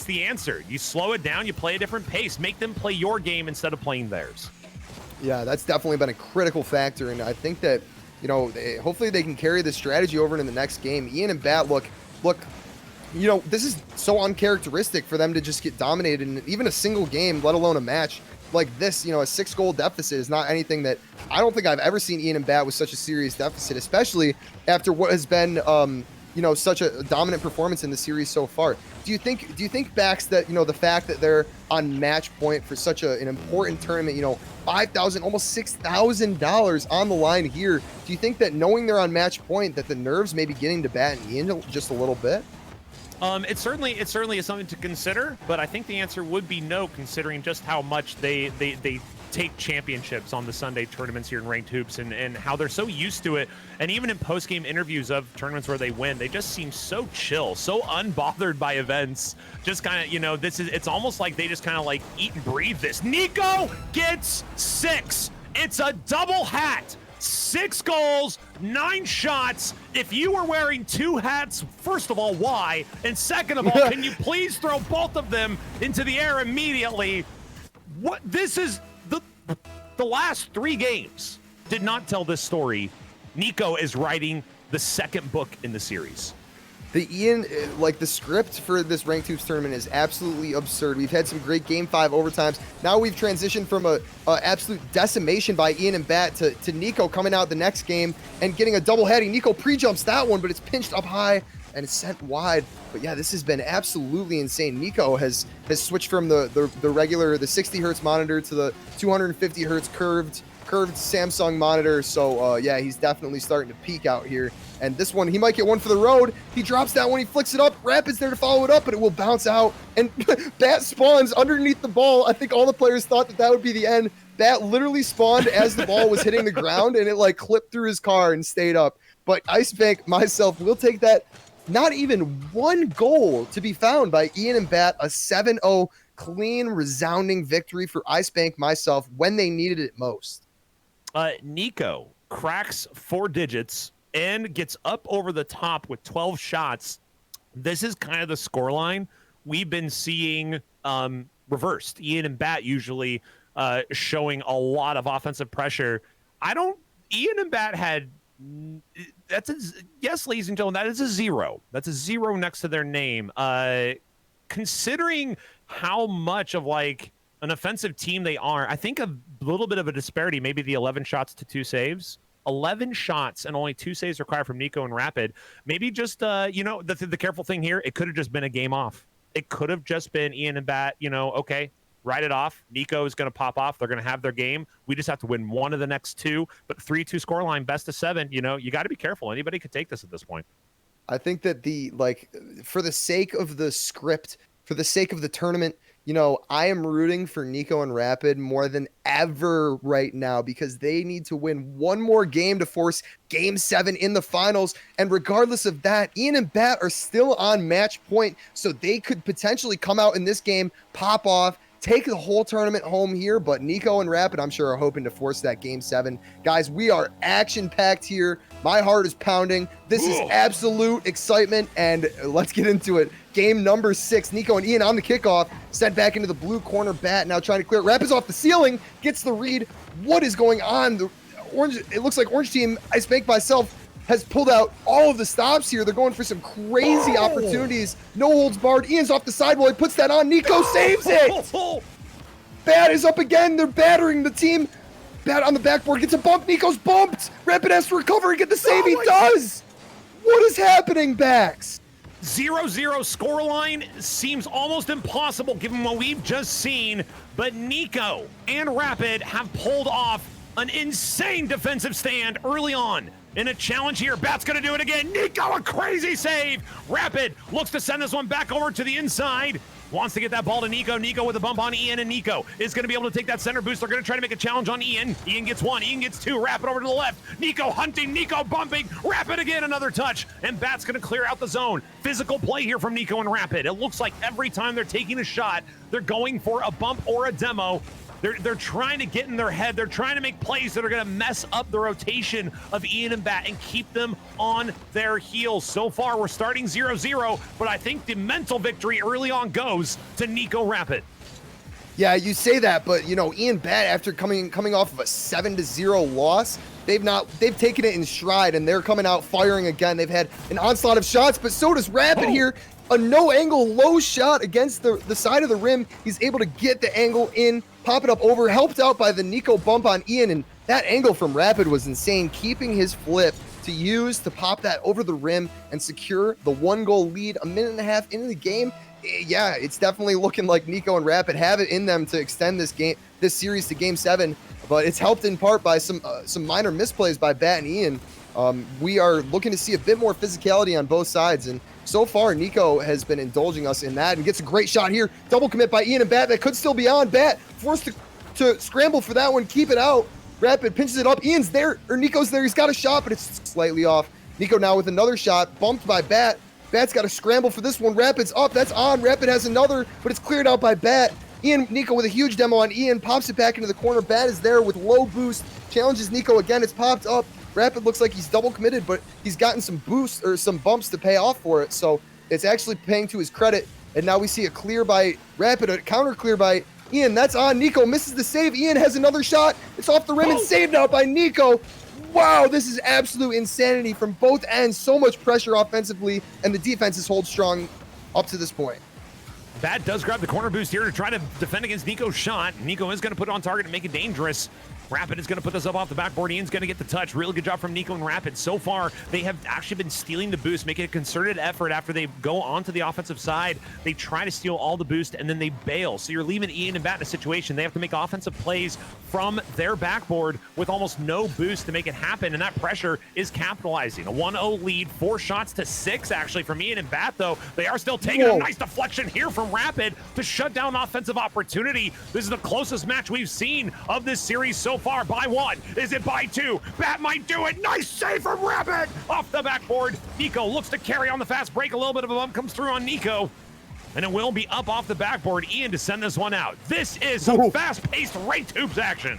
the answer. You slow it down, you play a different pace, make them play your game instead of playing theirs. Yeah, that's definitely been a critical factor, and I think that, hopefully they can carry this strategy over into the next game. Ian and Bat look, this is so uncharacteristic for them to just get dominated in even a single game, let alone a match like this. A 6-goal deficit is not anything that I don't think I've ever seen Ian and Bat with such a serious deficit, especially after what has been, such a dominant performance in the series so far. Do you think, Bax, that, the fact that they're on match point for such an important tournament, $5,000, almost $6,000 on the line here, do you think that knowing they're on match point, that the nerves may be getting to Bat and Ian just a little bit? It certainly is something to consider, but I think the answer would be no, considering just how much they take championships on the Sunday tournaments here in Ranked Hoops, and how they're so used to it. And even in post-game interviews of tournaments where they win, they just seem so chill, so unbothered by events. Just kind of, it's almost like they just kind of like eat and breathe this. Nico gets 6. It's a double hat. 6 goals, 9 shots. If you were wearing 2 hats, first of all, why? And second of all, can you please throw both of them into the air immediately? What this is the last 3 games did not tell this story. Nico is writing the second book in the series. The Ian, like the script for this Ranked Hoops tournament is absolutely absurd. We've had some great Game 5 overtimes. Now we've transitioned from a absolute decimation by Ian and Bat to Nico coming out the next game and getting a double heading. Nico pre-jumps that one, but it's pinched up high and it's sent wide. But yeah, this has been absolutely insane. Nico has switched from the regular, the 60 hertz monitor to the 250 hertz curved Samsung monitor. So yeah, he's definitely starting to peak out here. And this one, he might get one for the road. He drops that one, he flicks it up. Rapid's there to follow it up, but it will bounce out. And Bat spawns underneath the ball. I think all the players thought that would be the end. Bat literally spawned as the ball was hitting the ground, and it like clipped through his car and stayed up. But Ice Bank, myself, will take that. Not even one goal to be found by Ian and Bat. A 7-0 clean, resounding victory for Ice Bank, myself, when they needed it most. Nico cracks 4 digits and gets up over the top with 12 shots. This is kind of the scoreline we've been seeing reversed. Ian and Bat usually showing a lot of offensive pressure. Ian and Bat had, yes, ladies and gentlemen, that is a 0. That's a 0 next to their name. Considering how much of like an offensive team they are, I think a little bit of a disparity, maybe the 11 shots to 2 saves. 11 shots and only 2 saves required from Nico and Rapid. Maybe just, the careful thing here, it could have just been a game off. It could have just been Ian and Bat, okay, write it off. Nico is going to pop off. They're going to have their game. We just have to win one of the next 2. But 3-2 scoreline, best of 7, you got to be careful. Anybody could take this at this point. I think that for the sake of the script, for the sake of the tournament, I am rooting for Nico and Rapid more than ever right now because they need to win one more game to force Game 7 in the finals. And regardless of that, Ian and Bat are still on match point, so they could potentially come out in this game, pop off, take the whole tournament home here. But Nico and Rapid, I'm sure, are hoping to force that Game 7. Guys, we are action-packed here. My heart is pounding. This is absolute excitement, and let's get into it. Game number 6, Nico and Ian on the kickoff, sent back into the blue corner. Bat now trying to clear it. Rapids off the ceiling, gets the read. What is going on? It looks like Orange Team, Ice Bank myself, has pulled out all of the stops here. They're going for some crazy opportunities. No holds barred. Ian's off the sidewall. He puts that on. Nico saves it. Bat is up again. They're battering the team. Bat on the backboard gets a bump. Nico's bumped. Rapid has to recover and get the save. He does. What is happening, Bax? 0-0 scoreline seems almost impossible given what we've just seen, but Nico and Rapid have pulled off an insane defensive stand early on in a challenge here. Bat's gonna do it again. Nico, a crazy save. Rapid looks to send this one back over to the inside. Wants to get that ball to Nico. Nico with a bump on Ian, and Nico is going to be able to take that center boost. They're going to try to make a challenge on Ian. Ian gets 1. Ian gets 2. Rapid over to the left. Nico hunting. Nico bumping. Rapid again, another touch. And Bat's going to clear out the zone. Physical play here from Nico and Rapid. It looks like every time they're taking a shot, they're going for a bump or a demo. They're trying to get in their head. They're trying to make plays that are going to mess up the rotation of Ian and Bat and keep them on their heels. So far, we're starting 0-0, but I think the mental victory early on goes to Nico Rapid. Yeah, you say that, but Ian Bat, after coming off of a 7-0 loss, they've taken it in stride and they're coming out firing again. They've had an onslaught of shots, but so does Rapid here. A no-angle low shot against the side of the rim. He's able to get the angle in, pop it up over, helped out by the Nico bump on Ian, and that angle from Rapid was insane, keeping his flip to pop that over the rim and secure the 1-goal lead a minute and a half into the game. Yeah, it's definitely looking like Nico and Rapid have it in them to extend this series to Game 7, but it's helped in part by some minor misplays by Bat and Ian. We are looking to see a bit more physicality on both sides, and so far, Nico has been indulging us in that and gets a great shot here. Double commit by Ian and Bat. That could still be on. Bat forced to scramble for that one, keep it out. Rapid pinches it up. Ian's there, or Nico's there. He's got a shot, but it's slightly off. Nico now with another shot, bumped by Bat. Bat's got to scramble for this one. Rapid's up. That's on. Rapid has another, but it's cleared out by Bat. Nico with a huge demo on Ian, pops it back into the corner. Bat is there with low boost, challenges Nico again. It's popped up. Rapid looks like he's double committed, but he's gotten some boosts or some bumps to pay off for it. So it's actually paying to his credit. And now we see a clear by Rapid, a counter clear by Ian. That's on. Nico misses the save. Ian has another shot. It's off the rim and saved out by Nico. Wow, this is absolute insanity from both ends. So much pressure offensively, and the defense is hold strong up to this point. Bat does grab the corner boost here to try to defend against Nico's shot. Nico is going to put it on target and make it dangerous. Rapid is going to put this up off the backboard. Ian's going to get the touch. Really good job from Nico and Rapid. So far, they have actually been stealing the boost, making a concerted effort after they go onto the offensive side. They try to steal all the boost, and then they bail. So you're leaving Ian and Bat in a situation. They have to make offensive plays from their backboard with almost no boost to make it happen, and that pressure is capitalizing. A 1-0 lead, 4 shots to 6, actually, from Ian and Bat, though. They are still taking a nice deflection here from Rapid to shut down offensive opportunity. This is the closest match we've seen of this series so far. By 1, is it by 2? Bat might do it. Nice save from Rapid off the backboard. Nico looks to carry on the fast break. A little bit of a bump comes through on Nico, and it will be up off the backboard. Ian to send this one out. This is some fast-paced ranked hoops action.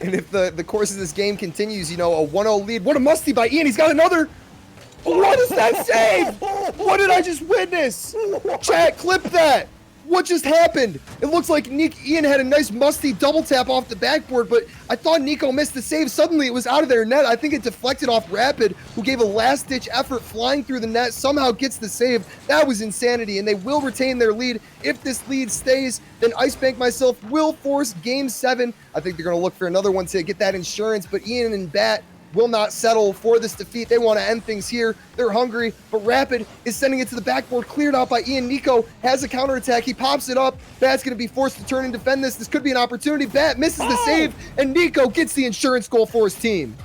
And if the course of this game continues, a 1-0 lead. What a musty by Ian. He's got another. What is that save? What did I just witness? Chat, clip that. What just happened? It looks like Ian had a nice musty double tap off the backboard, but I thought Nico missed the save. Suddenly it was out of their net. I think it deflected off Rapid, who gave a last-ditch effort flying through the net, somehow gets the save. That was insanity, and they will retain their lead. If this lead stays, then Ice Bank myself will force Game 7. I think they're going to look for another one to get that insurance, but Ian and Bat will not settle for this defeat. They want to end things here. They're hungry, but Rapid is sending it to the backboard, cleared out by Ian. Nico has a counterattack. He pops it up. Bat's going to be forced to turn and defend this. This could be an opportunity. Bat misses the save, and Nico gets the insurance goal for his team.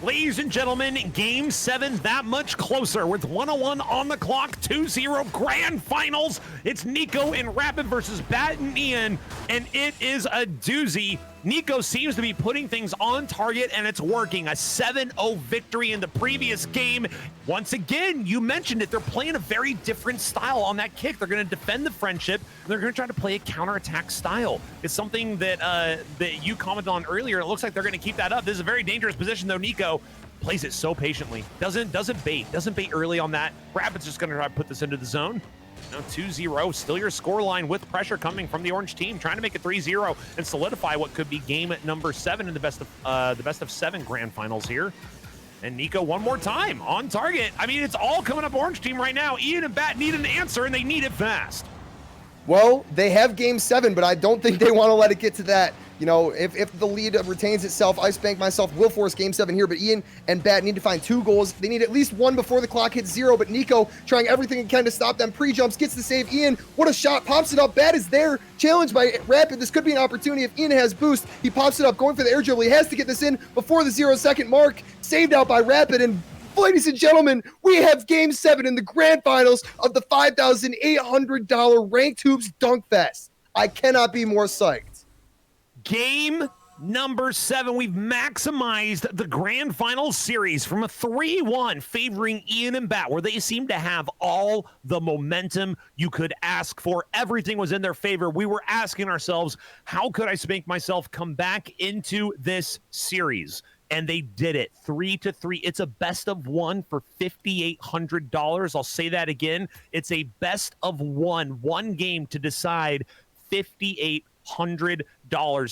Ladies and gentlemen, Game 7 that much closer with 101 on the clock, 2-0 grand finals. It's Nico and Rapid versus Bat and Ian, and it is a doozy. Nico seems to be putting things on target, and it's working. A 7-0 victory in the previous game. Once again, you mentioned it. They're playing a very different style on that kick. They're going to defend the friendship, and they're going to try to play a counterattack style. It's something that that you commented on earlier. It looks like they're going to keep that up. This is a very dangerous position, though. Nico plays it so patiently. Doesn't bait early on that. Rapid's just going to try to put this into the zone. Now 2-0, still your scoreline with pressure coming from the orange team, trying to make it 3-0 and solidify what could be game number 7 in the best of 7 grand finals here. And Nico one more time on target. I mean, it's all coming up orange team right now. Ian and Bat need an answer, and they need it fast. Well, they have Game 7, but I don't think they want to let it get to that. If the lead retains itself, Ice Bank myself will force Game 7 here, but Ian and Bat need to find 2 goals. They need at least 1 before the clock hits 0, but Nico trying everything he can to stop them. Pre-jumps, gets the save. Ian, what a shot, pops it up. Bat is there, challenged by Rapid. This could be an opportunity if Ian has boost. He pops it up, going for the air dribble. He has to get this in before the 0-second mark. Saved out by Rapid, and ladies and gentlemen, we have Game 7 in the grand finals of the $5,800 Ranked Hoops Dunk Fest. I cannot be more psyched. Game number 7, we've maximized the grand final series from a 3-1 favoring Ian and Bat, where they seem to have all the momentum you could ask for. Everything was in their favor. We were asking ourselves, how could Ice Bank myself come back into this series? And they did it 3-3. It's a best of 1 for $5,800. I'll say that again. It's a best of 1 game to decide $5,800.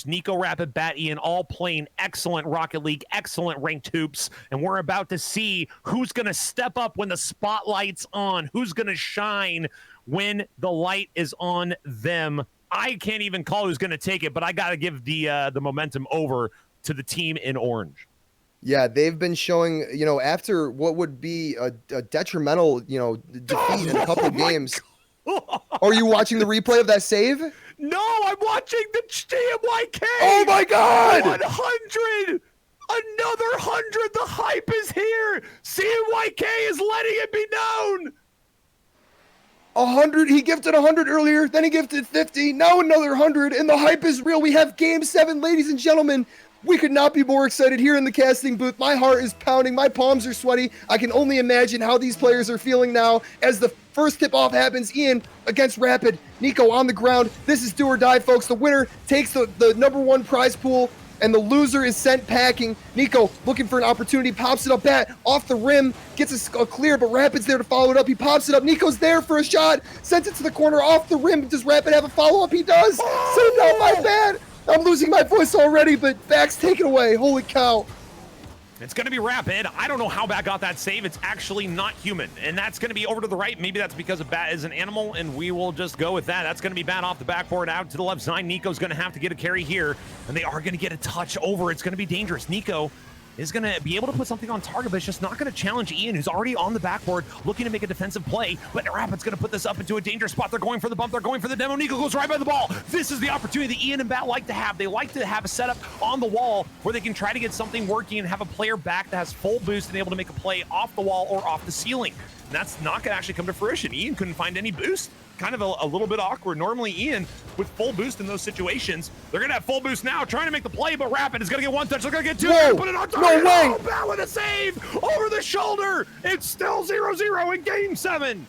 Nico, Rapid, Bat, Ian all playing excellent Rocket League, excellent ranked hoops, and we're about to see who's going to step up when the spotlight's on, who's going to shine when the light is on them. I can't even call who's going to take it, but I got to give the momentum over to the team in orange. Yeah, they've been showing, after what would be a detrimental, defeat in a couple of games. Are you watching the replay of that save? No, I'm watching the CMYK. Oh my God! 100! Another 100! The hype is here! CMYK is letting it be known! 100. He gifted 100 earlier, then he gifted 50, now another 100, and the hype is real. We have Game 7, ladies and gentlemen. We could not be more excited here in the casting booth. My heart is pounding. My palms are sweaty. I can only imagine how these players are feeling now as the first tip-off happens. Ian against Rapid. Nico on the ground. This is do or die, folks. The winner takes the #1 prize pool, and the loser is sent packing. Nico looking for an opportunity, pops it up, bat off the rim, gets a clear, but Rapid's there to follow it up. He pops it up. Nico's there for a shot, sends it to the corner off the rim. Does Rapid have a follow-up? He does. Saved out my bat. I'm losing my voice already, but back's taken away. Holy cow. It's going to be Rapid. I don't know how Bat got that save. It's actually not human. And that's going to be over to the right. Maybe that's because of Bat is an animal, and we will just go with that. That's going to be Bat off the backboard out to the left side. Nico's going to have to get a carry here, and they are going to get a touch over. It's going to be dangerous. Nico is going to be able to put something on target, but it's just not going to challenge Ian, who's already on the backboard looking to make a defensive play. But Rapid's going to put this up into a dangerous spot. They're going for the bump. They're going for the demo. Nico goes right by the ball. This is the opportunity that Ian and Bat like to have. They like to have a setup on the wall where they can try to get something working and have a player back that has full boost and able to make a play off the wall or off the ceiling. And that's not going to actually come to fruition. Ian couldn't find any boost. Kind of a little bit awkward. Normally, Ian, with full boost in those situations, they're going to have full boost now, trying to make the play, but Rapid is going to get one touch. They're going to get two. Whoa, Put it on target. no way. Oh, Bat with a save over the shoulder. It's still 0-0 in Game 7.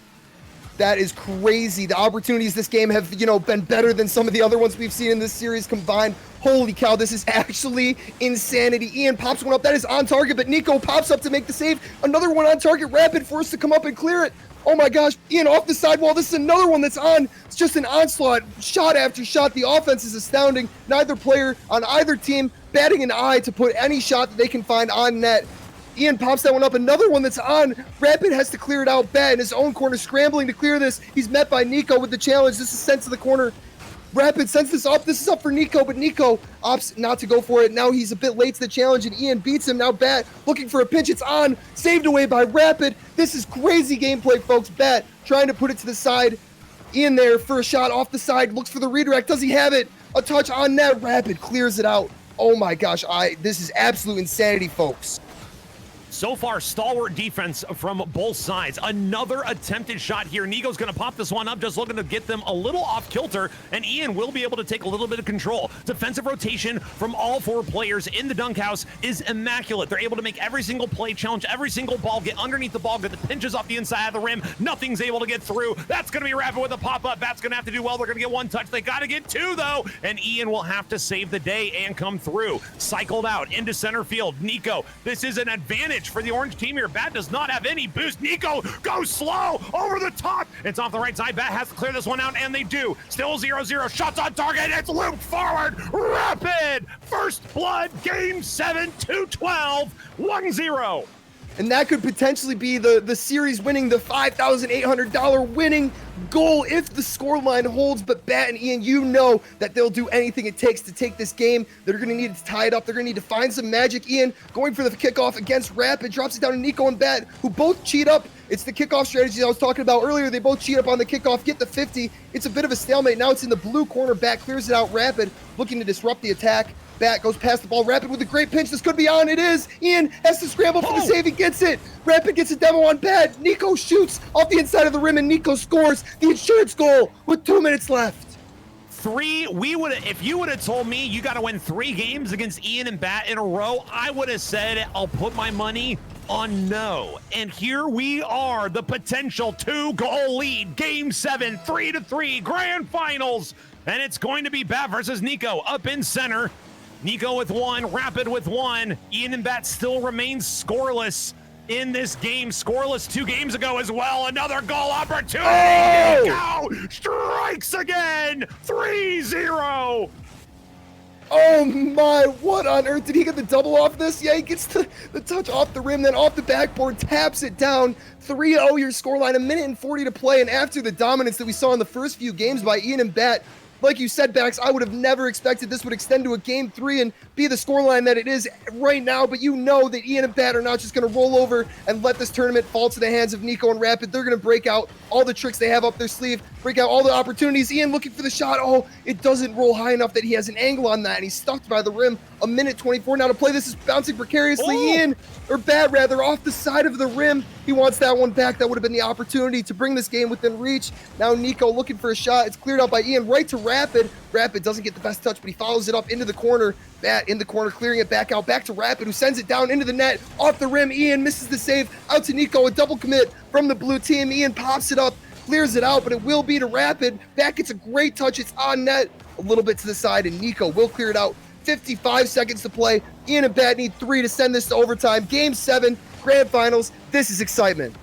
That is crazy. The opportunities this game have, been better than some of the other ones we've seen in this series combined. Holy cow, this is actually insanity. Ian pops one up. That is on target, but Nico pops up to make the save. Another one on target. Rapid forced to come up and clear it. Oh my gosh, Ian off the sidewall. This is another one that's on. It's just an onslaught, shot after shot. The offense is astounding. Neither player on either team batting an eye to put any shot that they can find on net. Ian pops that one up. Another one that's on. Rapid has to clear it out. Bat in his own corner, scrambling to clear this. He's met by Nico with the challenge. This is sent to the corner. Rapid sends this up. This is up for Nico, but Nico opts not to go for it. Now he's a bit late to the challenge, and Ian beats him. Now Bat looking for a pinch. It's on. Saved away by Rapid. This is crazy gameplay, folks. Bat trying to put it to the side. Ian there for a shot off the side. Looks for the redirect. Does he have it? A touch on net. Rapid clears it out. Oh my gosh. This is absolute insanity, folks. So far, stalwart defense from both sides. Another attempted shot here. Nico's going to pop this one up, just looking to get them a little off kilter, and Ian will be able to take a little bit of control. Defensive rotation from all four players in the dunk house is immaculate. They're able to make every single play, challenge every single ball, get underneath the ball, get the pinches off the inside of the rim. Nothing's able to get through. That's going to be Rapid with a pop-up. Bat's going to have to do well. They're going to get one touch. They got to get two, though, and Ian will have to save the day and come through. Cycled out into center field. Nico, this is an advantage for the orange team here. Bat does not have any boost. Nico goes slow over the top. It's off the right side. Bat has to clear this one out, and they do. Still 0-0. Shots on target. It's looped forward. Rapid. First blood. Game 7, 2-12, 1-0. And that could potentially be the series winning, the $5,800 winning goal if the scoreline holds. But Bat and Ian, you know that they'll do anything it takes to take this game. They're going to need to tie it up. They're going to need to find some magic. Ian going for the kickoff against Rapid, drops it down to Nico and Bat, who both cheat up. It's the kickoff strategy I was talking about earlier. They both cheat up on the kickoff, get the 50. It's a bit of a stalemate. Now it's in the blue corner. Bat clears it out. Rapid looking to disrupt the attack. Bat goes past the ball. Rapid with a great pinch. This could be on. It is. Ian has to scramble for the save. He gets it. Rapid gets a demo on Bat. Nico shoots off the inside of the rim, and Nico scores the insurance goal with 2 minutes left. If you would have told me you got to win 3 games against Ian and Bat in a row, I would have said I'll put my money on no. And here we are, the potential 2-goal lead. Game 7, 3-3, grand finals. And it's going to be Bat versus Nico up in center. Nico with 1, Rapid with 1. Ian and Bat still remain scoreless in this game. Scoreless 2 games ago as well. Another goal opportunity. Oh! Nico strikes again. 3-0. Oh my, what on earth? Did he get the double off this? Yeah, he gets the touch off the rim, then off the backboard, taps it down. 3-0 your scoreline, 1:40 to play. And after the dominance that we saw in the first few games by Ian and Bat, like you said, Bax, I would have never expected this would extend to a game 3 and be the scoreline that it is right now. But you know that Ian and Bat are not just going to roll over and let this tournament fall to the hands of Nico and Rapid. They're going to break out all the tricks they have up their sleeve, break out all the opportunities. Ian looking for the shot. Oh, it doesn't roll high enough that he has an angle on that, and he's stuck by the rim. 1:24 now to play. This is bouncing precariously. Ian, or Bat rather, off the side of the rim. He wants that one back. That would have been the opportunity to bring this game within reach. Now Nico looking for a shot. It's cleared out by Ian right to Rapid. Rapid doesn't get the best touch, but he follows it up into the corner. Bat in the corner, clearing it back out, back to Rapid, who sends it down into the net, off the rim. Ian misses the save, out to Nico, a double commit from the blue team. Ian pops it up, clears it out, but it will be to Rapid. Back gets a great touch, it's on net, a little bit to the side, and Nico will clear it out. 55 seconds to play. Ian and Bat need 3 to send this to overtime. Game 7, grand finals. This is excitement.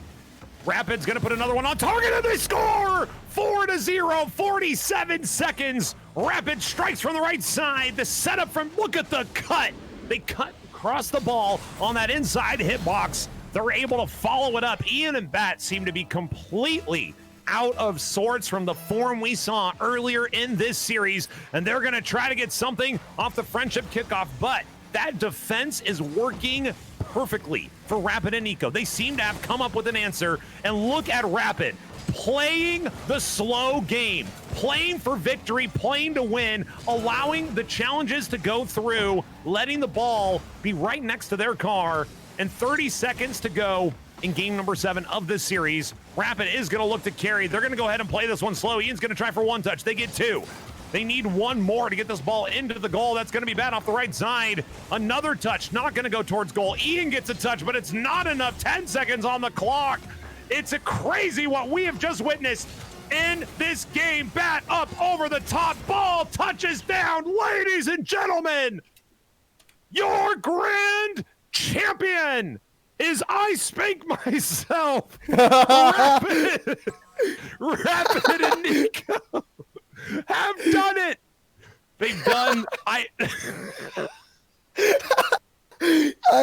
Rapid's going to put another one on target, and they score! 4-0, 47 seconds. Rapid strikes from the right side. The setup from, look at the cut. They cut across the ball on that inside hitbox. They're able to follow it up. Ian and Bat seem to be completely out of sorts from the form we saw earlier in this series, and they're going to try to get something off the friendship kickoff, but that defense is working perfectly for Rapid and Nico. They seem to have come up with an answer, and look at Rapid playing the slow game, playing for victory, playing to win, allowing the challenges to go through, letting the ball be right next to their car, and 30 seconds to go in game number 7 of this series. Rapid is going to look to carry. They're going to go ahead and play this one slow. Ian's going to try for 1 touch. They get 2. They need 1 more to get this ball into the goal. That's going to be bad off the right side. Another touch, not going to go towards goal. Ian gets a touch, but it's not enough. 10 seconds on the clock. It's a crazy what we have just witnessed in this game. Bat up over the top. Ball touches down. Ladies and gentlemen, your grand champion is I Spank Myself. Rapid and Nico have done it. They've done I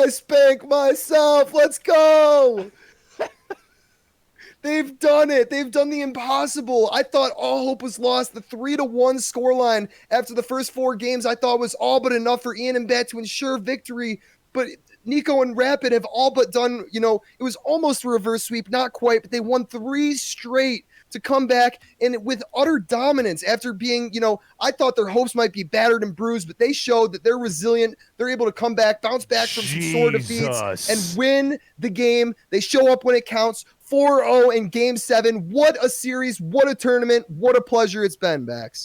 spank myself. Let's go. They've done it. They've done the impossible. I thought all hope was lost. The 3-1 scoreline after the first 4 games I thought was all but enough for Ian and Bat to ensure victory. But Nico and Rapid have all but done, it was almost a reverse sweep, not quite, but they won 3 straight to come back and with utter dominance after being, I thought their hopes might be battered and bruised, but they showed that they're resilient. They're able to come back, bounce back from some sore defeats and win the game. They show up when it counts. 4-0 in game 7. What a series. What a tournament. What a pleasure it's been, Bax.